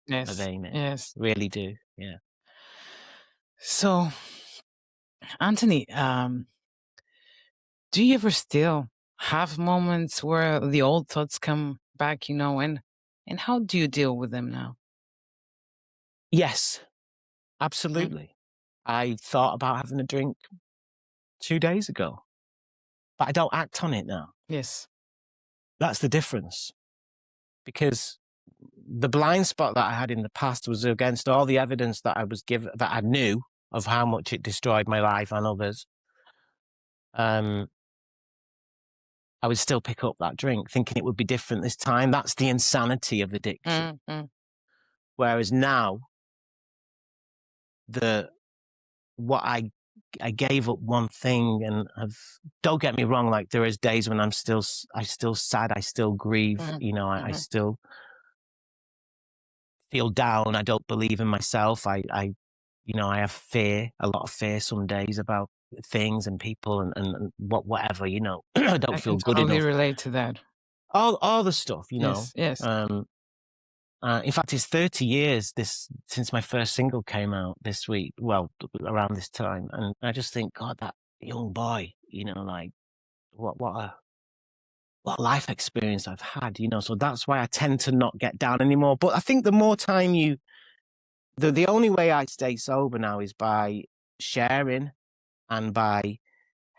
Yes.
Amy.
Yes.
Really do. Yeah.
So, Anthony, do you ever still have moments where the old thoughts come back, and how do you deal with them now?
Yes,
Mm.
absolutely. I thought about having a drink 2 days ago, but I don't act on it now.
Yes.
That's the difference. Because the blind spot that I had in the past was against all the evidence that I was given, that I knew of how much it destroyed my life and others. I would still pick up that drink, thinking it would be different this time. That's the insanity of addiction. Whereas now, what I gave up one thing, and don't get me wrong, like there is days when I still sad, I still grieve, I still feel down, I don't believe in myself, I have a lot of fear some days about things and people and whatever, I don't
I
feel
can
good
totally
enough.
relate to that.
All the stuff,
Yes. Yes.
In fact, it's 30 years since my first single came out this week. Well, around this time, and I just think, God, that young boy, like what life experience I've had, So that's why I tend to not get down anymore. But I think the more time the only way I stay sober now is by sharing and by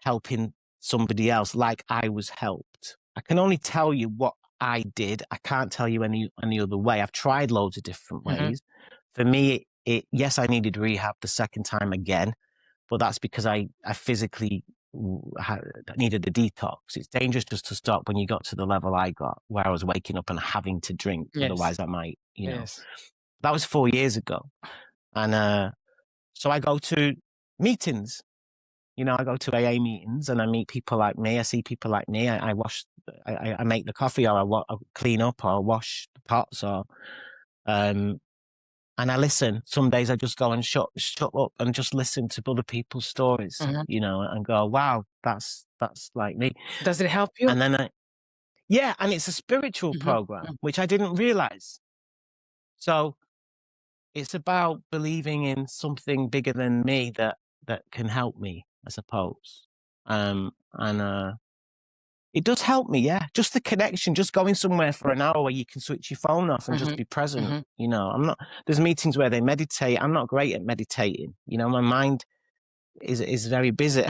helping somebody else, like I was helped. I can only tell you what I did. I can't tell you any other way. I've tried loads of different ways. For me, yes, I needed rehab the second time again, but that's because I physically needed a detox. It's dangerous just to stop when you got to the level I got, where I was waking up and having to drink.
Yes.
Otherwise, I might,
Yes.
That was 4 years ago, and so I go to meetings. I go to AA meetings and I meet people like me. I see people like me. I wash, I make the coffee, or I clean up, or wash the pots, and I listen. Some days I just go and shut up and just listen to other people's stories, and go, wow, that's like me.
Does it help you?
And then and it's a spiritual program, which I didn't realize. So it's about believing in something bigger than me that can help me, I suppose. And it does help me, yeah. Just the connection, just going somewhere for an hour where you can switch your phone off and just be present. There's meetings where they meditate. I'm not great at meditating. My mind is very busy.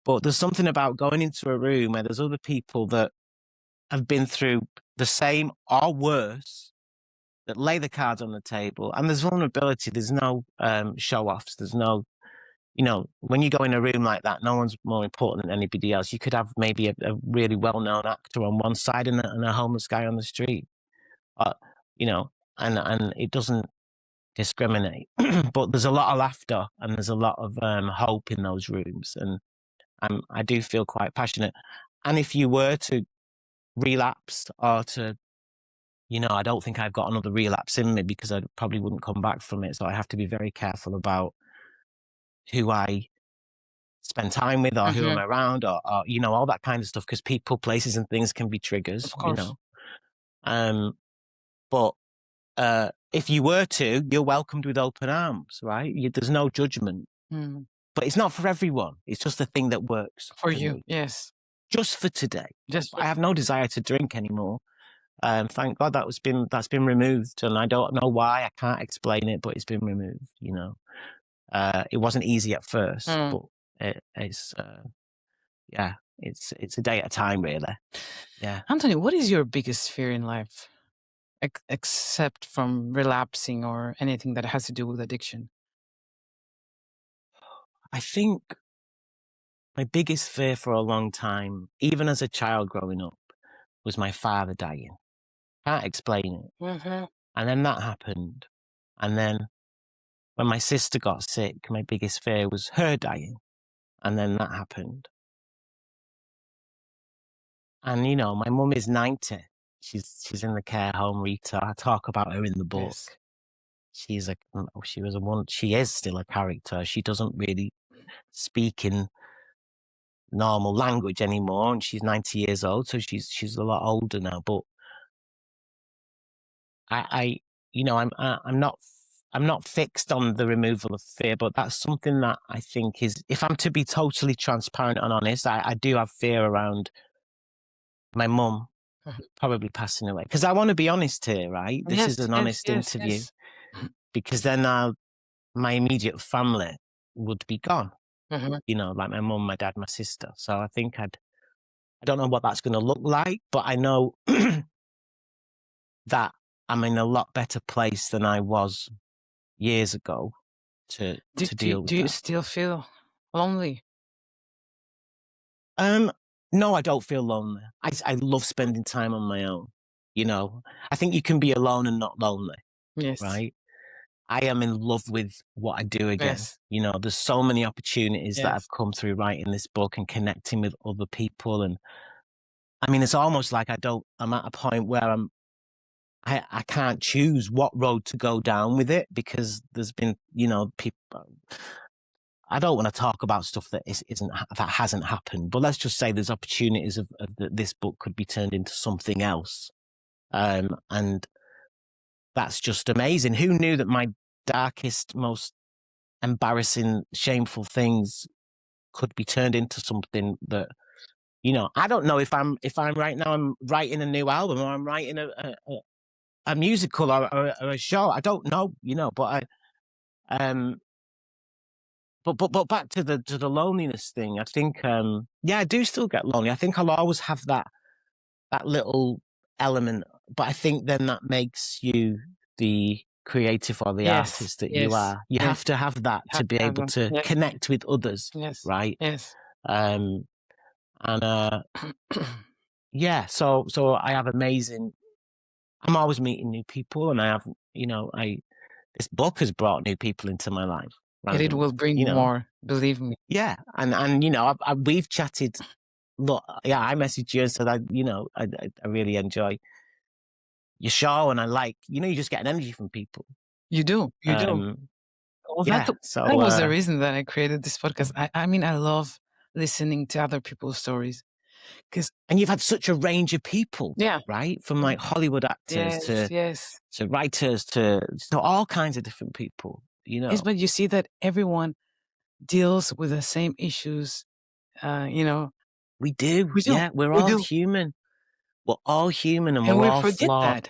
But there's something about going into a room where there's other people that have been through the same or worse, that lay the cards on the table, and there's vulnerability. There's no show-offs. There's no, when you go in a room like that, no one's more important than anybody else. You could have maybe a really well-known actor on one side and a homeless guy on the street, and it doesn't discriminate. But there's a lot of laughter and there's a lot of hope in those rooms, and I do feel quite passionate. And if you were to relapse or to, I don't think I've got another relapse in me because I probably wouldn't come back from it. So I have to be very careful about who I spend time with or who I'm around or all that kind of stuff, because people, places and things can be triggers,
Of course.
But if you were to, you're welcomed with open arms, right? There's no judgment. But it's not for everyone. It's just the thing that works
for you.
me.
Yes.
Just for today. I have no desire to drink anymore. Thank God that's been removed, and I don't know why. I can't explain it, but it's been removed. It wasn't easy at first, but it's a day at a time, really. Yeah.
Anthony, what is your biggest fear in life, except from relapsing or anything that has to do with addiction?
I think my biggest fear for a long time, even as a child growing up, was my father dying. Can't explain it. And then that happened. And then when my sister got sick, my biggest fear was her dying. And then that happened. And, my mum is 90. She's in the care home, Rita. I talk about her in the book.
Yes.
She is still a character. She doesn't really speak in normal language anymore, and she's 90 years old, so she's a lot older now. But I'm not fixed on the removal of fear, but that's something that I think is, if I'm to be totally transparent and honest, I do have fear around my mum probably passing away, because I want to be honest here, right? This is an honest interview, because then my immediate family would be gone. Like my mum, my dad, my sister. So I think I don't know what that's going to look like, but I know that I'm in a lot better place than I was years ago to deal with that.
Do you still feel lonely?
No, I don't feel lonely. I love spending time on my own. I think you can be alone and not lonely.
Yes.
Right? I am in love with what I do again.
Yes.
There's so many opportunities that have come through writing this book and connecting with other people. And I mean, it's almost like I'm at a point where I can't choose what road to go down with it, because there's been, people. I don't want to talk about stuff that that hasn't happened, but let's just say there's opportunities that this book could be turned into something else. And that's just amazing. Who knew that my darkest, most embarrassing, shameful things could be turned into something that, I don't know if I'm right now, I'm writing a new album, or I'm writing a musical or a show. I don't know, but But back to the loneliness thing, I think, I do still get lonely. I think I'll always have that little element, but I think then that makes you the creative or the artist that you are. You have to have that to be able to connect with others, right?
Yes.
And so I have amazing. I'm always meeting new people, and I have, this book has brought new people into my life.
And it will bring more, believe me.
Yeah, and we've chatted. Look, I messaged you and said I really enjoy your show, and I like, you just get an energy from people.
You do. Well, that was the reason that I created this podcast. I mean, I love listening to other people's stories.
And you've had such a range of people, right? From like Hollywood actors to writers to all kinds of different people,
Yes, but you see that everyone deals with the same issues,
We do. Yeah, we're all human. We're all human, and we're all flawed.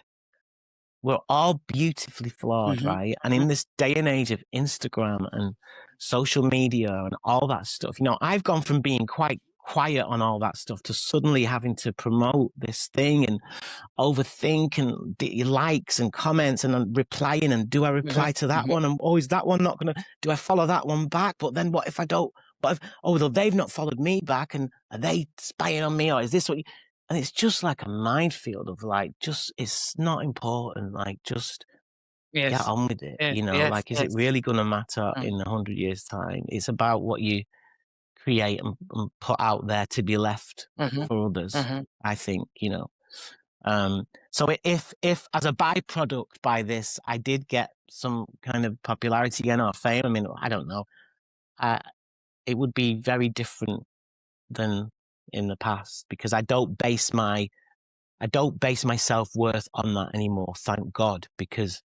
We're all beautifully flawed, right? And in this day and age of Instagram and social media and all that stuff, I've gone from being quite quiet on all that stuff to suddenly having to promote this thing and overthink and likes and comments and replying, and do I reply to that one? And is that one not gonna, do I follow that one back? But then what if I don't? They've not followed me back, and are they spying on me, or is this what and it's just like a minefield of it's not important, just get on with it. Is it really gonna matter in 100 years' time? It's about what you create and put out there to be left for others. I think, you know. So if as a byproduct by this, I did get some kind of popularity again or fame, I mean, I don't know. It would be very different than in the past because I don't base my self-worth on that anymore, thank God, because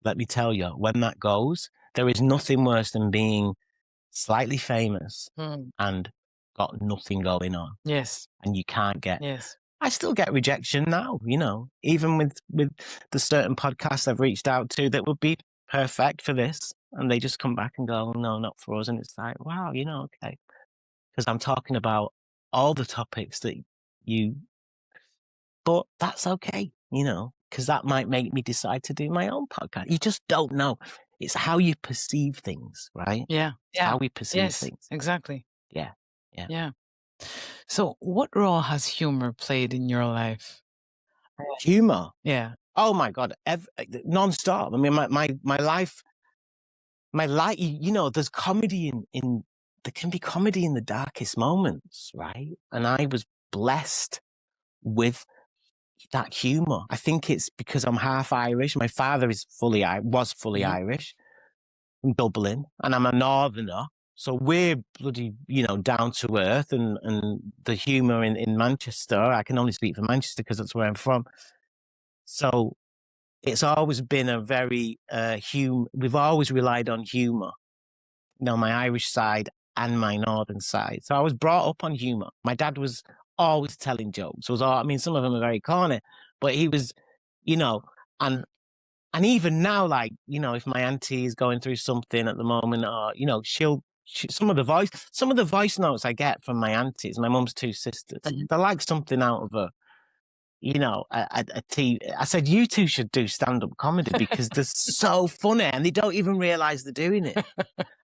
let me tell you, when that goes, there is nothing worse than being slightly famous and got nothing going on.
Yes.
And you can't get.
Yes.
I still get rejection now, you know, even with the certain podcasts I've reached out to that would be perfect for this. And they just come back and go, no, not for us. And it's like, wow, you know, okay. Because I'm talking about all the topics that but that's okay, you know, because that might make me decide to do my own podcast. You just don't know. It's how you perceive things, right?
Yeah.
It's how we perceive things.
Exactly.
Yeah.
So what role has humor played in your life?
Humor?
Yeah.
Oh my God, non-stop. I mean, my life, you know, there's comedy there can be comedy in the darkest moments, right? And I was blessed with that humor. I think it's because I'm half Irish. My father was fully Irish from Dublin, and I'm a northerner. So we're bloody, you know, down to earth, and the humor in Manchester. I can only speak for Manchester because that's where I'm from. So it's always been a very we've always relied on humor. You know, my Irish side and my northern side. So I was brought up on humor. My dad was always telling jokes. I mean, some of them are very corny, but he was, you know, and even now, like, you know, if my auntie is going through something at the moment, or, you know, some of the voice notes I get from my aunties, my mum's two sisters, they're like something out of you know, I said, you two should do stand-up comedy because they're so funny and they don't even realize they're doing it.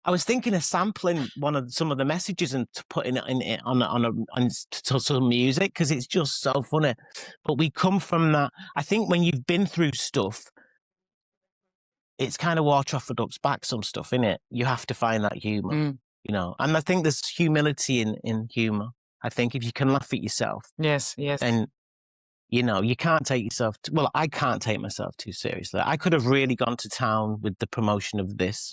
I was thinking of sampling some of the messages and putting it on some music because it's just so funny. But we come from that. I think when you've been through stuff, it's kind of water off a duck's back, some stuff, innit? You have to find that humor, you know. And I think there's humility in humor. I think if you can laugh at yourself.
Yes.
And, you know, you can't take yourself, I can't take myself too seriously. I could have really gone to town with the promotion of this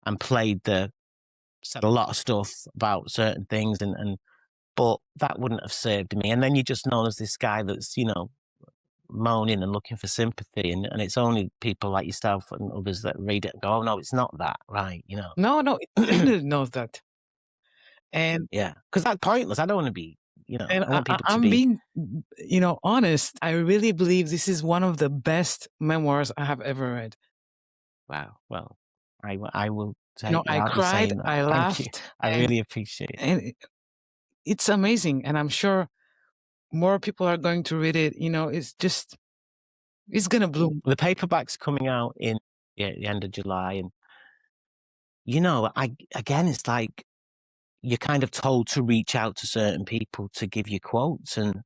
and said a lot of stuff about certain things, but that wouldn't have served me. And then you're just known as this guy that's, you know, moaning and looking for sympathy, and it's only people like yourself and others that read it and go, oh no, it's not that, right? You know,
no, it knows that, and
yeah, because that's pointless. I don't want to be, you know,
and
I want people to
I'm
be
being, you know, honest. I really believe this is one of the best memoirs I have ever read.
Wow. Well, I will take
You know, I cried, I laughed.
Thank you. I really appreciate it.
And it's amazing, and I'm sure more people are going to read it. You know, it's gonna bloom.
The paperback's coming out in the end of July, and you know, it's like you're kind of told to reach out to certain people to give you quotes, and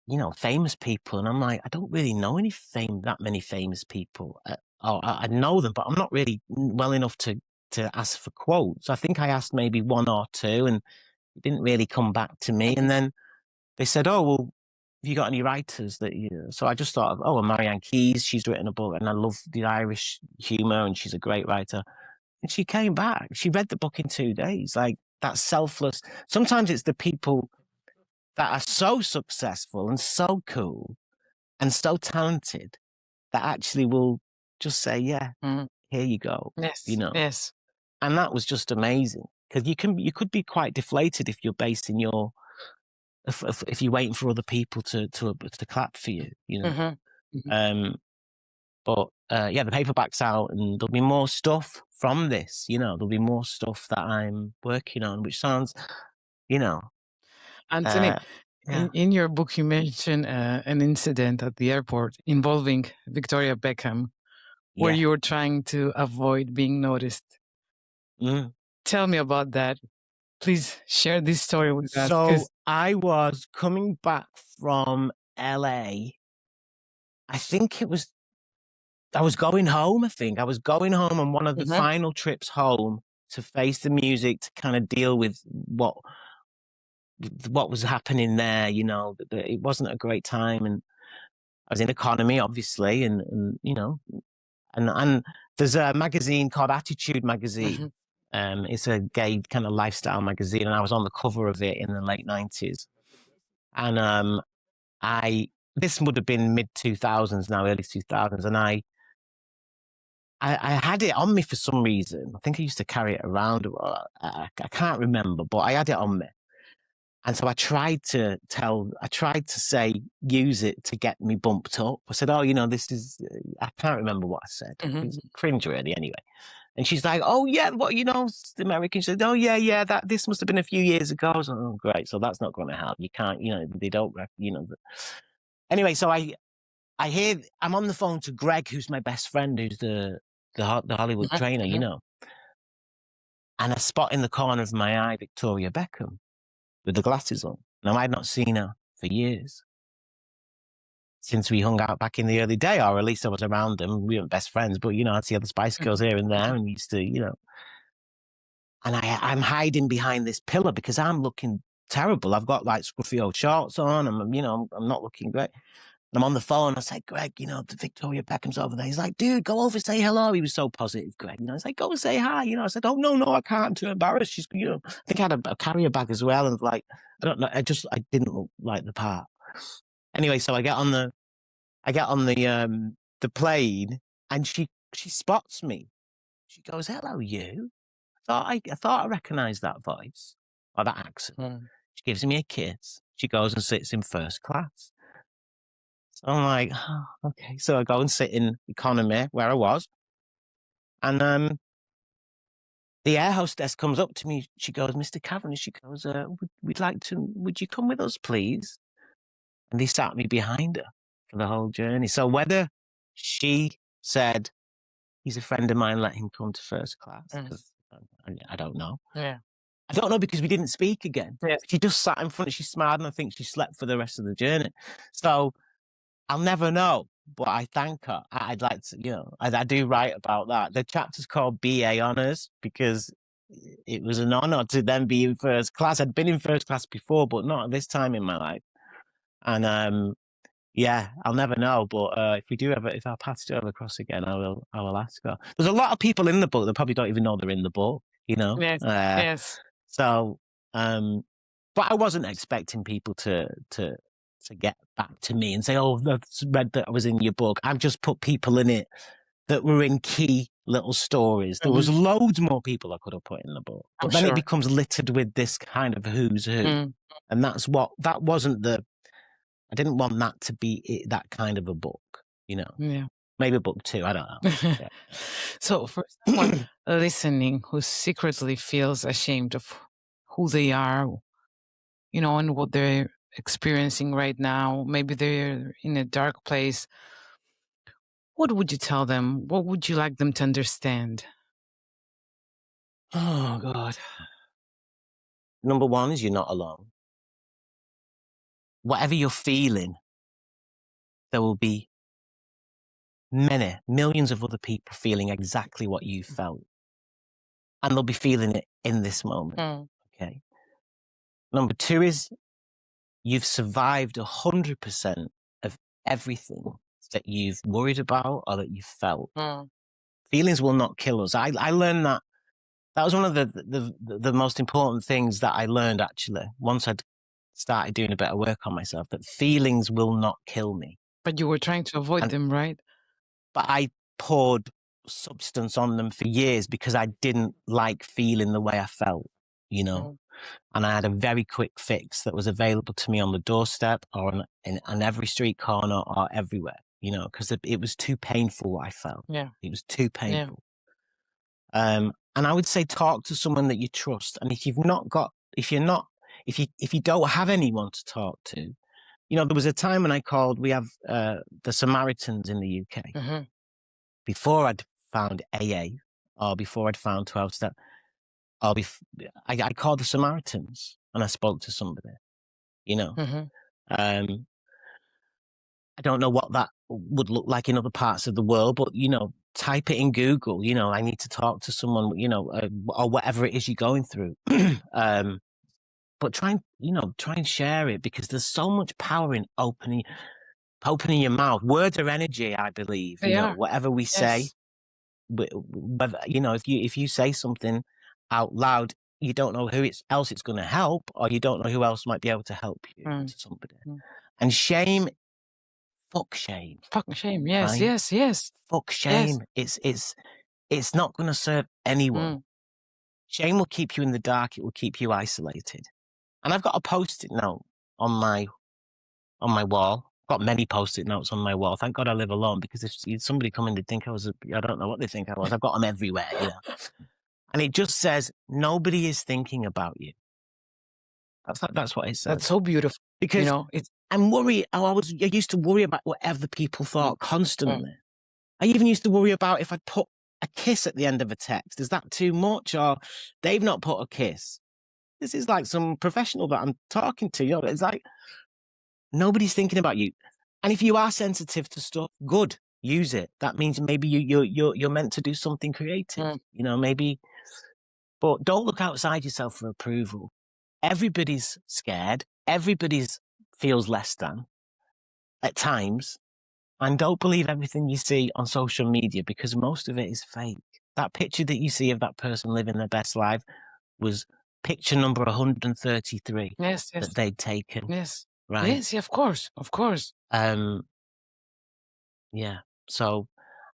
you know, famous people, and I'm like, I don't really know that many famous people. I know them, but I'm not really well enough to ask for quotes. I think I asked maybe one or two, and it didn't really come back to me. And then they said, oh, well, have you got any writers that you... So I just thought of, well, Marianne Keyes, she's written a book, and I love the Irish humour, and she's a great writer. And she came back. She read the book in 2 days. Like, that's selfless. Sometimes it's the people that are so successful and so cool and so talented that actually will just say, yeah, here you go.
Yes.
You know?
Yes.
And that was just amazing, because you could be quite deflated if you're basing your... If you're waiting for other people to clap for you, you know. But yeah, the paperback's out, and there'll be more stuff from this. You know, there'll be more stuff that I'm working on, which sounds, you know.
Anthony,
yeah.
in your book, you mention an incident at the airport involving Victoria Beckham, where you were trying to avoid being noticed. Tell me about that. Please share this story with us.
So I was coming back from LA. I think it was... I was going home, I was going home on one of the final trips home to face the music, to kind of deal with what was happening there. You know, it wasn't a great time, and I was in economy, obviously, and you know, and there's a magazine called Attitude magazine. It's a gay kind of lifestyle magazine, and I was on the cover of it in the late 90s. And this would have been mid 2000s now, early 2000s, and I had it on me for some reason. I think I used to carry it around. I can't remember, but I had it on me. And so I tried to say, use it to get me bumped up. I said, oh, you know, this is, I can't remember what I said. It was cringe really anyway. And she's like, oh yeah, what, you know, the American. She said, oh yeah, this must have been a few years ago. I was like, oh great, so that's not going to help. You can't, you know, they don't, you know. Anyway, so I hear, I'm on the phone to Greg, who's my best friend, who's the Hollywood trainer, you know. And I spot in the corner of my eye Victoria Beckham with the glasses on. Now, I'd not seen her for years, since we hung out back in the early day, or at least I was around them. We weren't best friends, but, you know, I'd see other Spice Girls here and there, and we used to, you know. And I'm hiding behind this pillar because I'm looking terrible. I've got like scruffy old shorts on, and, you know, I'm not looking great. And I'm on the phone. I say, Greg, you know, Victoria Beckham's over there. He's like, dude, go over, say hello. He was so positive, Greg. You know, he's like, go and say hi. You know, I said, oh, no, I can't. I'm too embarrassed. She's, you know, I think I had a carrier bag as well. And like, I don't know. I didn't look like the part. Anyway, so I get on the plane, and she spots me. She goes, hello, you. I thought I recognized that voice or that accent. She gives me a kiss. She goes and sits in first class. So I'm like, oh, okay. So I go and sit in economy where I was. And the air hostess comes up to me. She goes, Mr. Kavanagh, she goes, would you come with us, please? And they sat me behind her for the whole journey. So whether she said, he's a friend of mine, let him come to first class, I don't know.
Yeah.
I don't know, because we didn't speak again.
Yeah.
She just sat in front, she smiled, and I think she slept for the rest of the journey. So I'll never know, but I thank her. I'd like to, you know, I do write about that. The chapter's called BA Honours because it was an honour to then be in first class. I'd been in first class before, but not at this time in my life. And yeah, I'll never know. But if our paths do ever cross again, I will ask her. There's a lot of people in the book that probably don't even know they're in the book, you know?
Yes. Yes.
So, but I wasn't expecting people to get back to me and say, oh, that's read that I was in your book. I've just put people in it that were in key little stories. There was loads more people I could have put in the book. But then it becomes littered with this kind of who's who. And that wasn't I didn't want that to be that kind of a book, you know.
Yeah.
Maybe a book too, I don't know. Yeah.
So for someone listening who secretly feels ashamed of who they are, you know, and what they're experiencing right now, maybe they're in a dark place, what would you tell them? What would you like them to understand?
Oh, God. Number one is you're not alone. Whatever you're feeling, there will be millions of other people feeling exactly what you felt. And they'll be feeling it in this moment. Okay. Number two is you've survived 100% of everything that you've worried about or that you've felt. Feelings will not kill us. I learned that. That was one of the most important things that I learned, actually, once I'd started doing a bit of work on myself, that feelings will not kill me.
But you were trying to avoid them, right?
But I poured substance on them for years because I didn't like feeling the way I felt, you know. And I had a very quick fix that was available to me on the doorstep or on every street corner or everywhere, you know, because it was too painful what I felt.
Yeah.
It was too painful. Yeah. And I would say talk to someone that you trust. And if you don't have anyone to talk to, you know, there was a time when we have the Samaritans in the UK. Before I'd found AA or before I'd found 12-step, I called the Samaritans and I spoke to somebody, you know. I don't know what that would look like in other parts of the world, but, you know, type it in Google, you know, I need to talk to someone, you know, or whatever it is you're going through. But try and share it, because there's so much power in opening your mouth. Words are energy, I believe.
They
You know,
are.
whatever we say,
Yes.
but you know, if you say something out loud, you don't know who else it's going to help, or you don't know who else might be able to help you
Mm.
to somebody.
Mm.
And shame, fuck shame,
Fucking shame. Yes,
right?
yes, yes,
Fuck
yes.
shame. It's not going to serve anyone.
Mm.
Shame will keep you in the dark. It will keep you isolated. And I've got a post-it note on my wall. Got many post-it notes on my wall. Thank God I live alone, because if somebody come in, they'd think I was I don't know what they think I was. I've got them everywhere, you know. And it just says, nobody is thinking about you. That's what it
That's
says.
so beautiful. You
Because
know, it's
I'm worried. I used to worry about what other people
mm,
thought
mm.
constantly. I even used to worry about if I put a kiss at the end of a text. Is that too much? Or they've not put a kiss. This is like some professional that I'm talking to. You know, it's like, nobody's thinking about you. And if you are sensitive to stuff, good, use it. That means maybe you're meant to do something creative.
Mm.
You know, maybe. But don't look outside yourself for approval. Everybody's scared. Everybody's feels less than at times. And don't believe everything you see on social media, because most of it is fake. That picture that you see of that person living their best life was picture number 133
Yes, yes,
that they'd taken,
yes,
right?
yes. Yeah, of course, of course.
Um, yeah. So,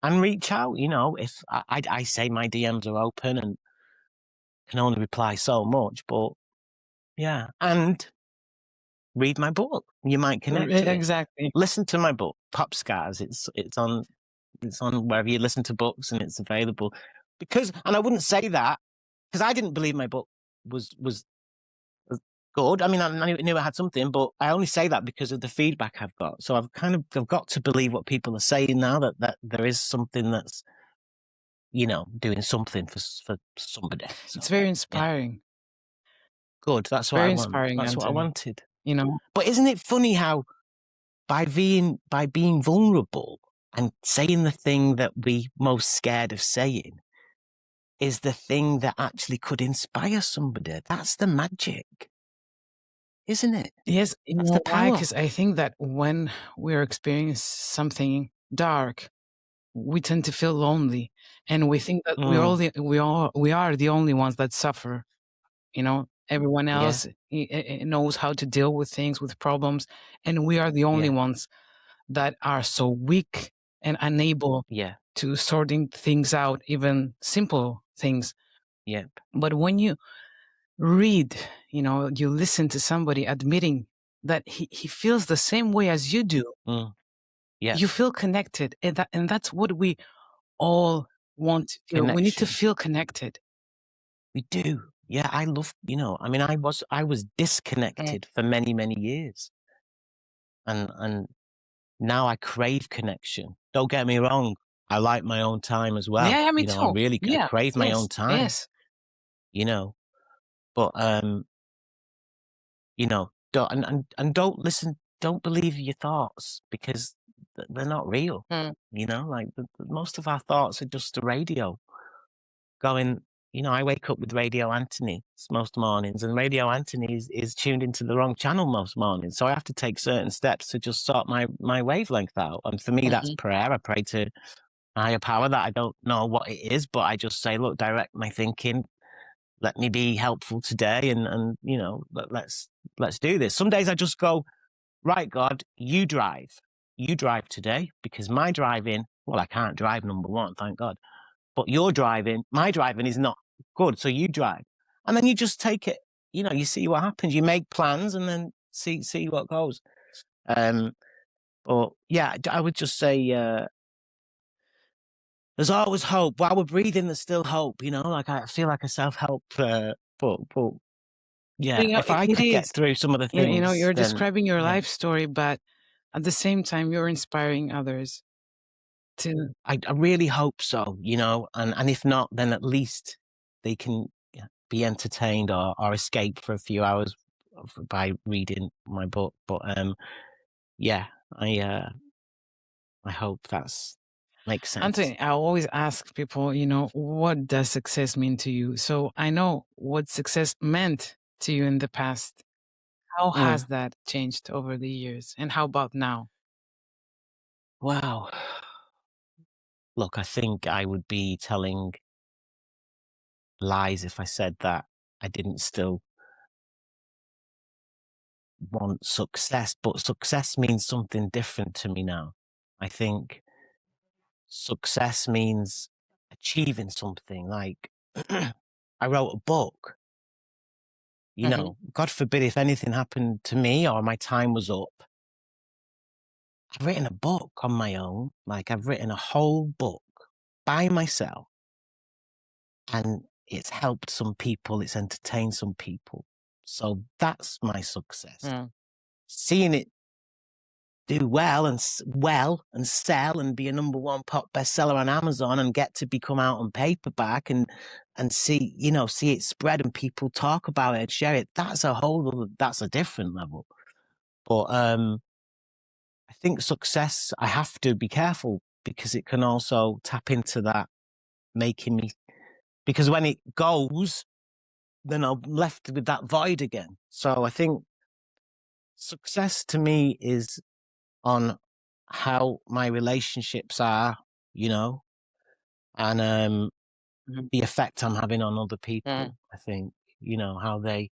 and reach out, you know, if I say my DMs are open and can only reply so much, but yeah. And read my book. You might connect to it.
Exactly.
Listen to my book, Pop Scars. It's on wherever you listen to books, and it's available. And I wouldn't say that because I didn't believe my book was good. I mean, I knew I had something, but I only say that because of the feedback I've got. So I've got to believe what people are saying now, that there is something that's, you know, doing something for somebody. So,
It's very
yeah,
inspiring.
good. That's what I
Very
want.
inspiring,
That's what I
Anthony.
wanted.
You know,
But isn't it funny how by being vulnerable and saying the thing that we most scared of saying is the thing that actually could inspire somebody? That's the magic, isn't it?
yes, you
That's the
know why?
power.
Because I think that when we're experiencing something dark, we tend to feel lonely, and we think that
Mm,
we are the only ones that suffer. You know, everyone
yeah,
else knows how to deal with things, with problems, and we are the only
yeah,
ones that are so weak and unable
yeah,
to sorting things out, even simple things.
yeah,
But when you read, you know, you listen to somebody admitting that he feels the same way as you do,
mm, yeah.
you feel connected. And that's what we all want to feel. We need to
Connection.
feel connected.
We do. Yeah, I love, you know, I mean, I was
Mm.
disconnected for many, many years. And now I crave connection. Don't get me wrong. I like my own time as well.
Yeah, yeah, me
You know,
too.
I
Yeah,
crave my own
yes,
time,
yes.
you know, but, you know, and don't listen, don't believe your thoughts, because they're not real.
Mm.
You know, like most of our thoughts are just the radio going, you know, I wake up with Radio Anthony most mornings, and Radio Anthony is tuned into the wrong channel most mornings. So I have to take certain steps to just sort my wavelength out. And for me, that's
Mm-mm.
prayer. I pray to a higher power that I don't know what it is, but I just say, look, direct my thinking. Let me be helpful today, and you know, let's do this. Some days I just go, right, God, you drive. You drive today, because my driving, well, I can't drive, number one, thank God. But my driving is not good. So you drive. And then you just take it, you know, you see what happens. You make plans and then see what goes. Um, but yeah, I would just say, there's always hope. While we're breathing, there's still hope, you know, like I feel like a self-help, but yeah,
You know,
if I
it
could get
is.
through some of the
You know,
things,
you're
then
describing your
yeah,
life story, but at the same time, you're inspiring others to.
I really hope so, you know, and if not, then at least they can, yeah, be entertained or escape for a few hours by reading my book. But yeah, I hope that's Makes sense.
Anthony, I always ask people, what does success mean to you? So I know what success meant to you in the past. How has that changed over the years? And how about now?
Wow. Look, I think I would be telling lies if I said that I didn't still want success, but success means something different to me now. I think success means achieving something. Like, I wrote a book, God forbid if anything happened to me or my time was up. I've written a book on my own. Like, I've written a whole book by myself, and it's helped some people, it's entertained some people. So that's my success. Seeing it do well and sell and be a #1 pop bestseller on Amazon and get to become out on paperback and see it spread and people talk about it and share it. That's a different level. But I think success, I have to be careful because it can also tap into that, making me, because when it goes, then I'm left with that void again. So I think success to me is on how my relationships are, and the effect I'm having on other people. I think, how they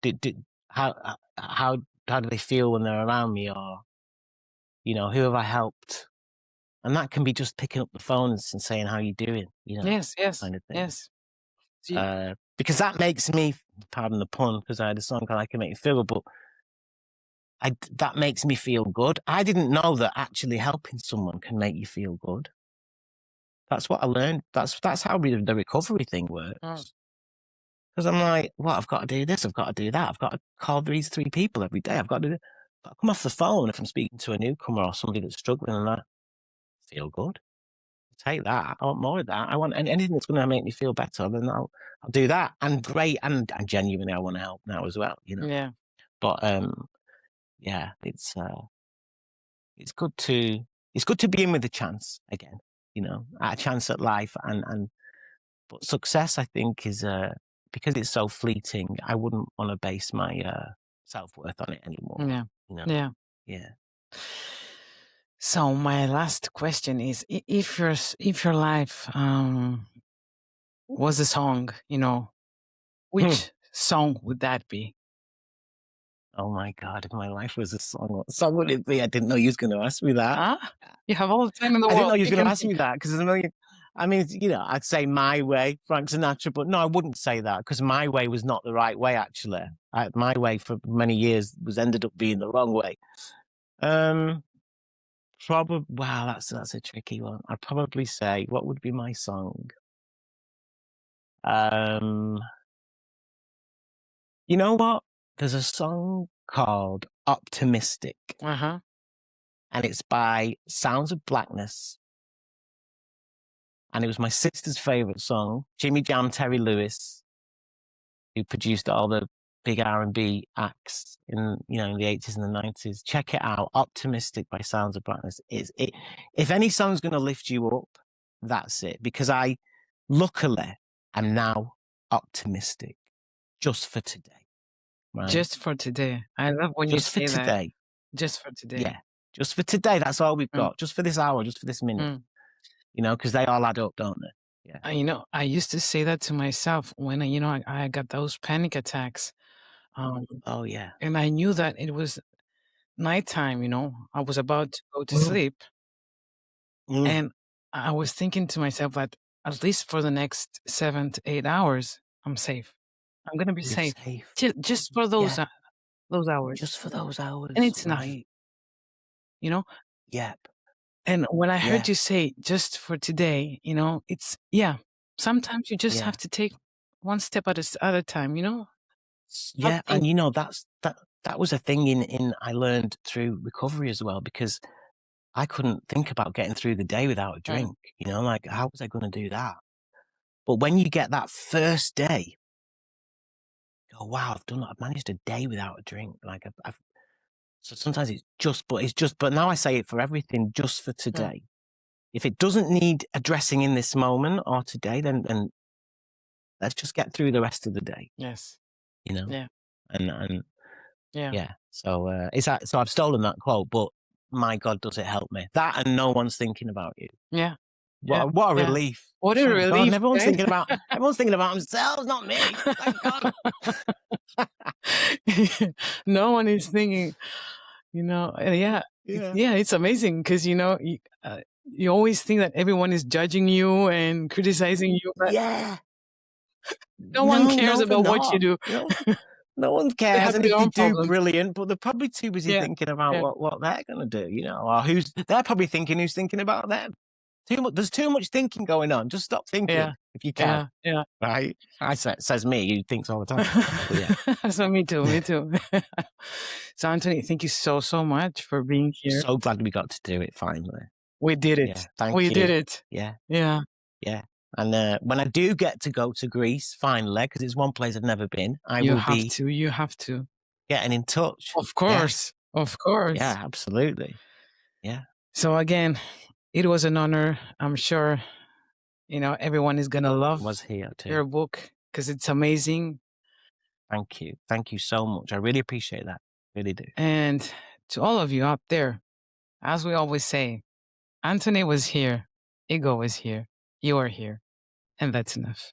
did how do they feel when they're around me, or who have I helped? And that can be just picking up the phones and saying how you doing,
Yes,
kind of thing.
yes.
Because that makes me, pardon the pun, because I had a song called I Can Make You Feel, but that makes me feel good. I didn't know that actually helping someone can make you feel good. That's what I learned. That's how the recovery thing works. Because I'm like, well, I've got to do this, I've got to do that, I've got to call these 3 people every day, I've got to come off the phone if I'm speaking to a newcomer or somebody that's struggling, and I feel good. Take that. I want more of that. I want anything that's going to make me feel better. Then I'll do that. And great, and genuinely, I want to help now as well.
Yeah.
But yeah, it's good to be in with a chance again. A chance at life, and but success, I think, is because it's so fleeting. I wouldn't want to base my self-worth on it anymore.
Yeah.
Yeah.
So my last question is, if your life was a song, which song would that be?
Oh my God, if my life was a song, what song would it be? I didn't know you was going to ask me that.
Huh? You have all the time in the
I
world.
didn't know you was going to ask me that, because there's a million. I mean, I'd say My Way, Frank Sinatra, but no, I wouldn't say that, because My Way was not the right way, actually. My way for many years ended up being the wrong way. Probably, wow, that's a tricky one. I'd probably say, what would be my song? You know what? There's a song called Optimistic, and it's by Sounds of Blackness. And it was my sister's favorite song. Jimmy Jam, Terry Lewis, who produced all the big R&B acts in the 80s and the 90s. Check it out. Optimistic by Sounds of Blackness. If any song's going to lift you up, that's it. Because I, luckily, am now optimistic just for today. Right?
Just for today. I love when you say
that.
Just for today.
Yeah. Just for today. That's all we've got. Just for this hour, just for this minute. Because they all add up, don't they? Yeah.
I used to say that to myself when, I got those panic attacks.
Oh, yeah.
And I knew that it was nighttime, I was about to go to sleep. And I was thinking to myself that at least for the next 7 to 8 hours, I'm safe. I'm going to be safe. Just for those hours.
Just for those hours.
And it's
right.
enough.
Yep.
And when I heard you say just for today, it's, sometimes you just have to take one step at a time,
Yeah. And that was a thing in I learned through recovery as well, because I couldn't think about getting through the day without a drink. Like, how was I going to do that? But when you get that first day, oh wow, I've managed a day without a drink. Like so sometimes but now I say it for everything, just for today. if it doesn't need addressing in this moment or today, then let's just get through the rest of the day.
Yes.
You know?
Yeah.
And
Yeah.
So so I've stolen that quote, but my God, does it help me? That and no one's thinking about you.
Yeah.
What a relief.
What a
Thank
relief.
God, everyone's
guys.
thinking about themselves, not me. Thank God.
No one is thinking,
Yeah.
it's amazing because, you always think that everyone is judging you and criticizing you, but
Yeah.
no one cares
they're
about what you
not.
do.
No one
They
cares,
have
and
their
if they
own
do,
problems.
brilliant. But they're probably too busy
Yeah,
thinking about
yeah.
what they're going to do, or they're probably thinking who's thinking about them. There's too much thinking going on. Just stop thinking if you can.
Yeah.
Right? Says me, who thinks all the time. But yeah.
So me too. So Anthony, thank you so much for being here.
So glad we got to do it finally.
We did it.
Yeah, thank you.
We did it.
Yeah.
Yeah.
Yeah. And when I do get to go to Greece finally, because it's one place I've never been,
You have to.
Getting in touch.
Of course. Yeah. Of course.
Yeah, absolutely. Yeah.
So again, it was an honor. I'm sure, everyone is going to love your book because it's amazing.
Thank you. Thank you so much. I really appreciate that. Really do.
And to all of you out there, as we always say, Anthony was here. Ego was here. You are here. And that's enough.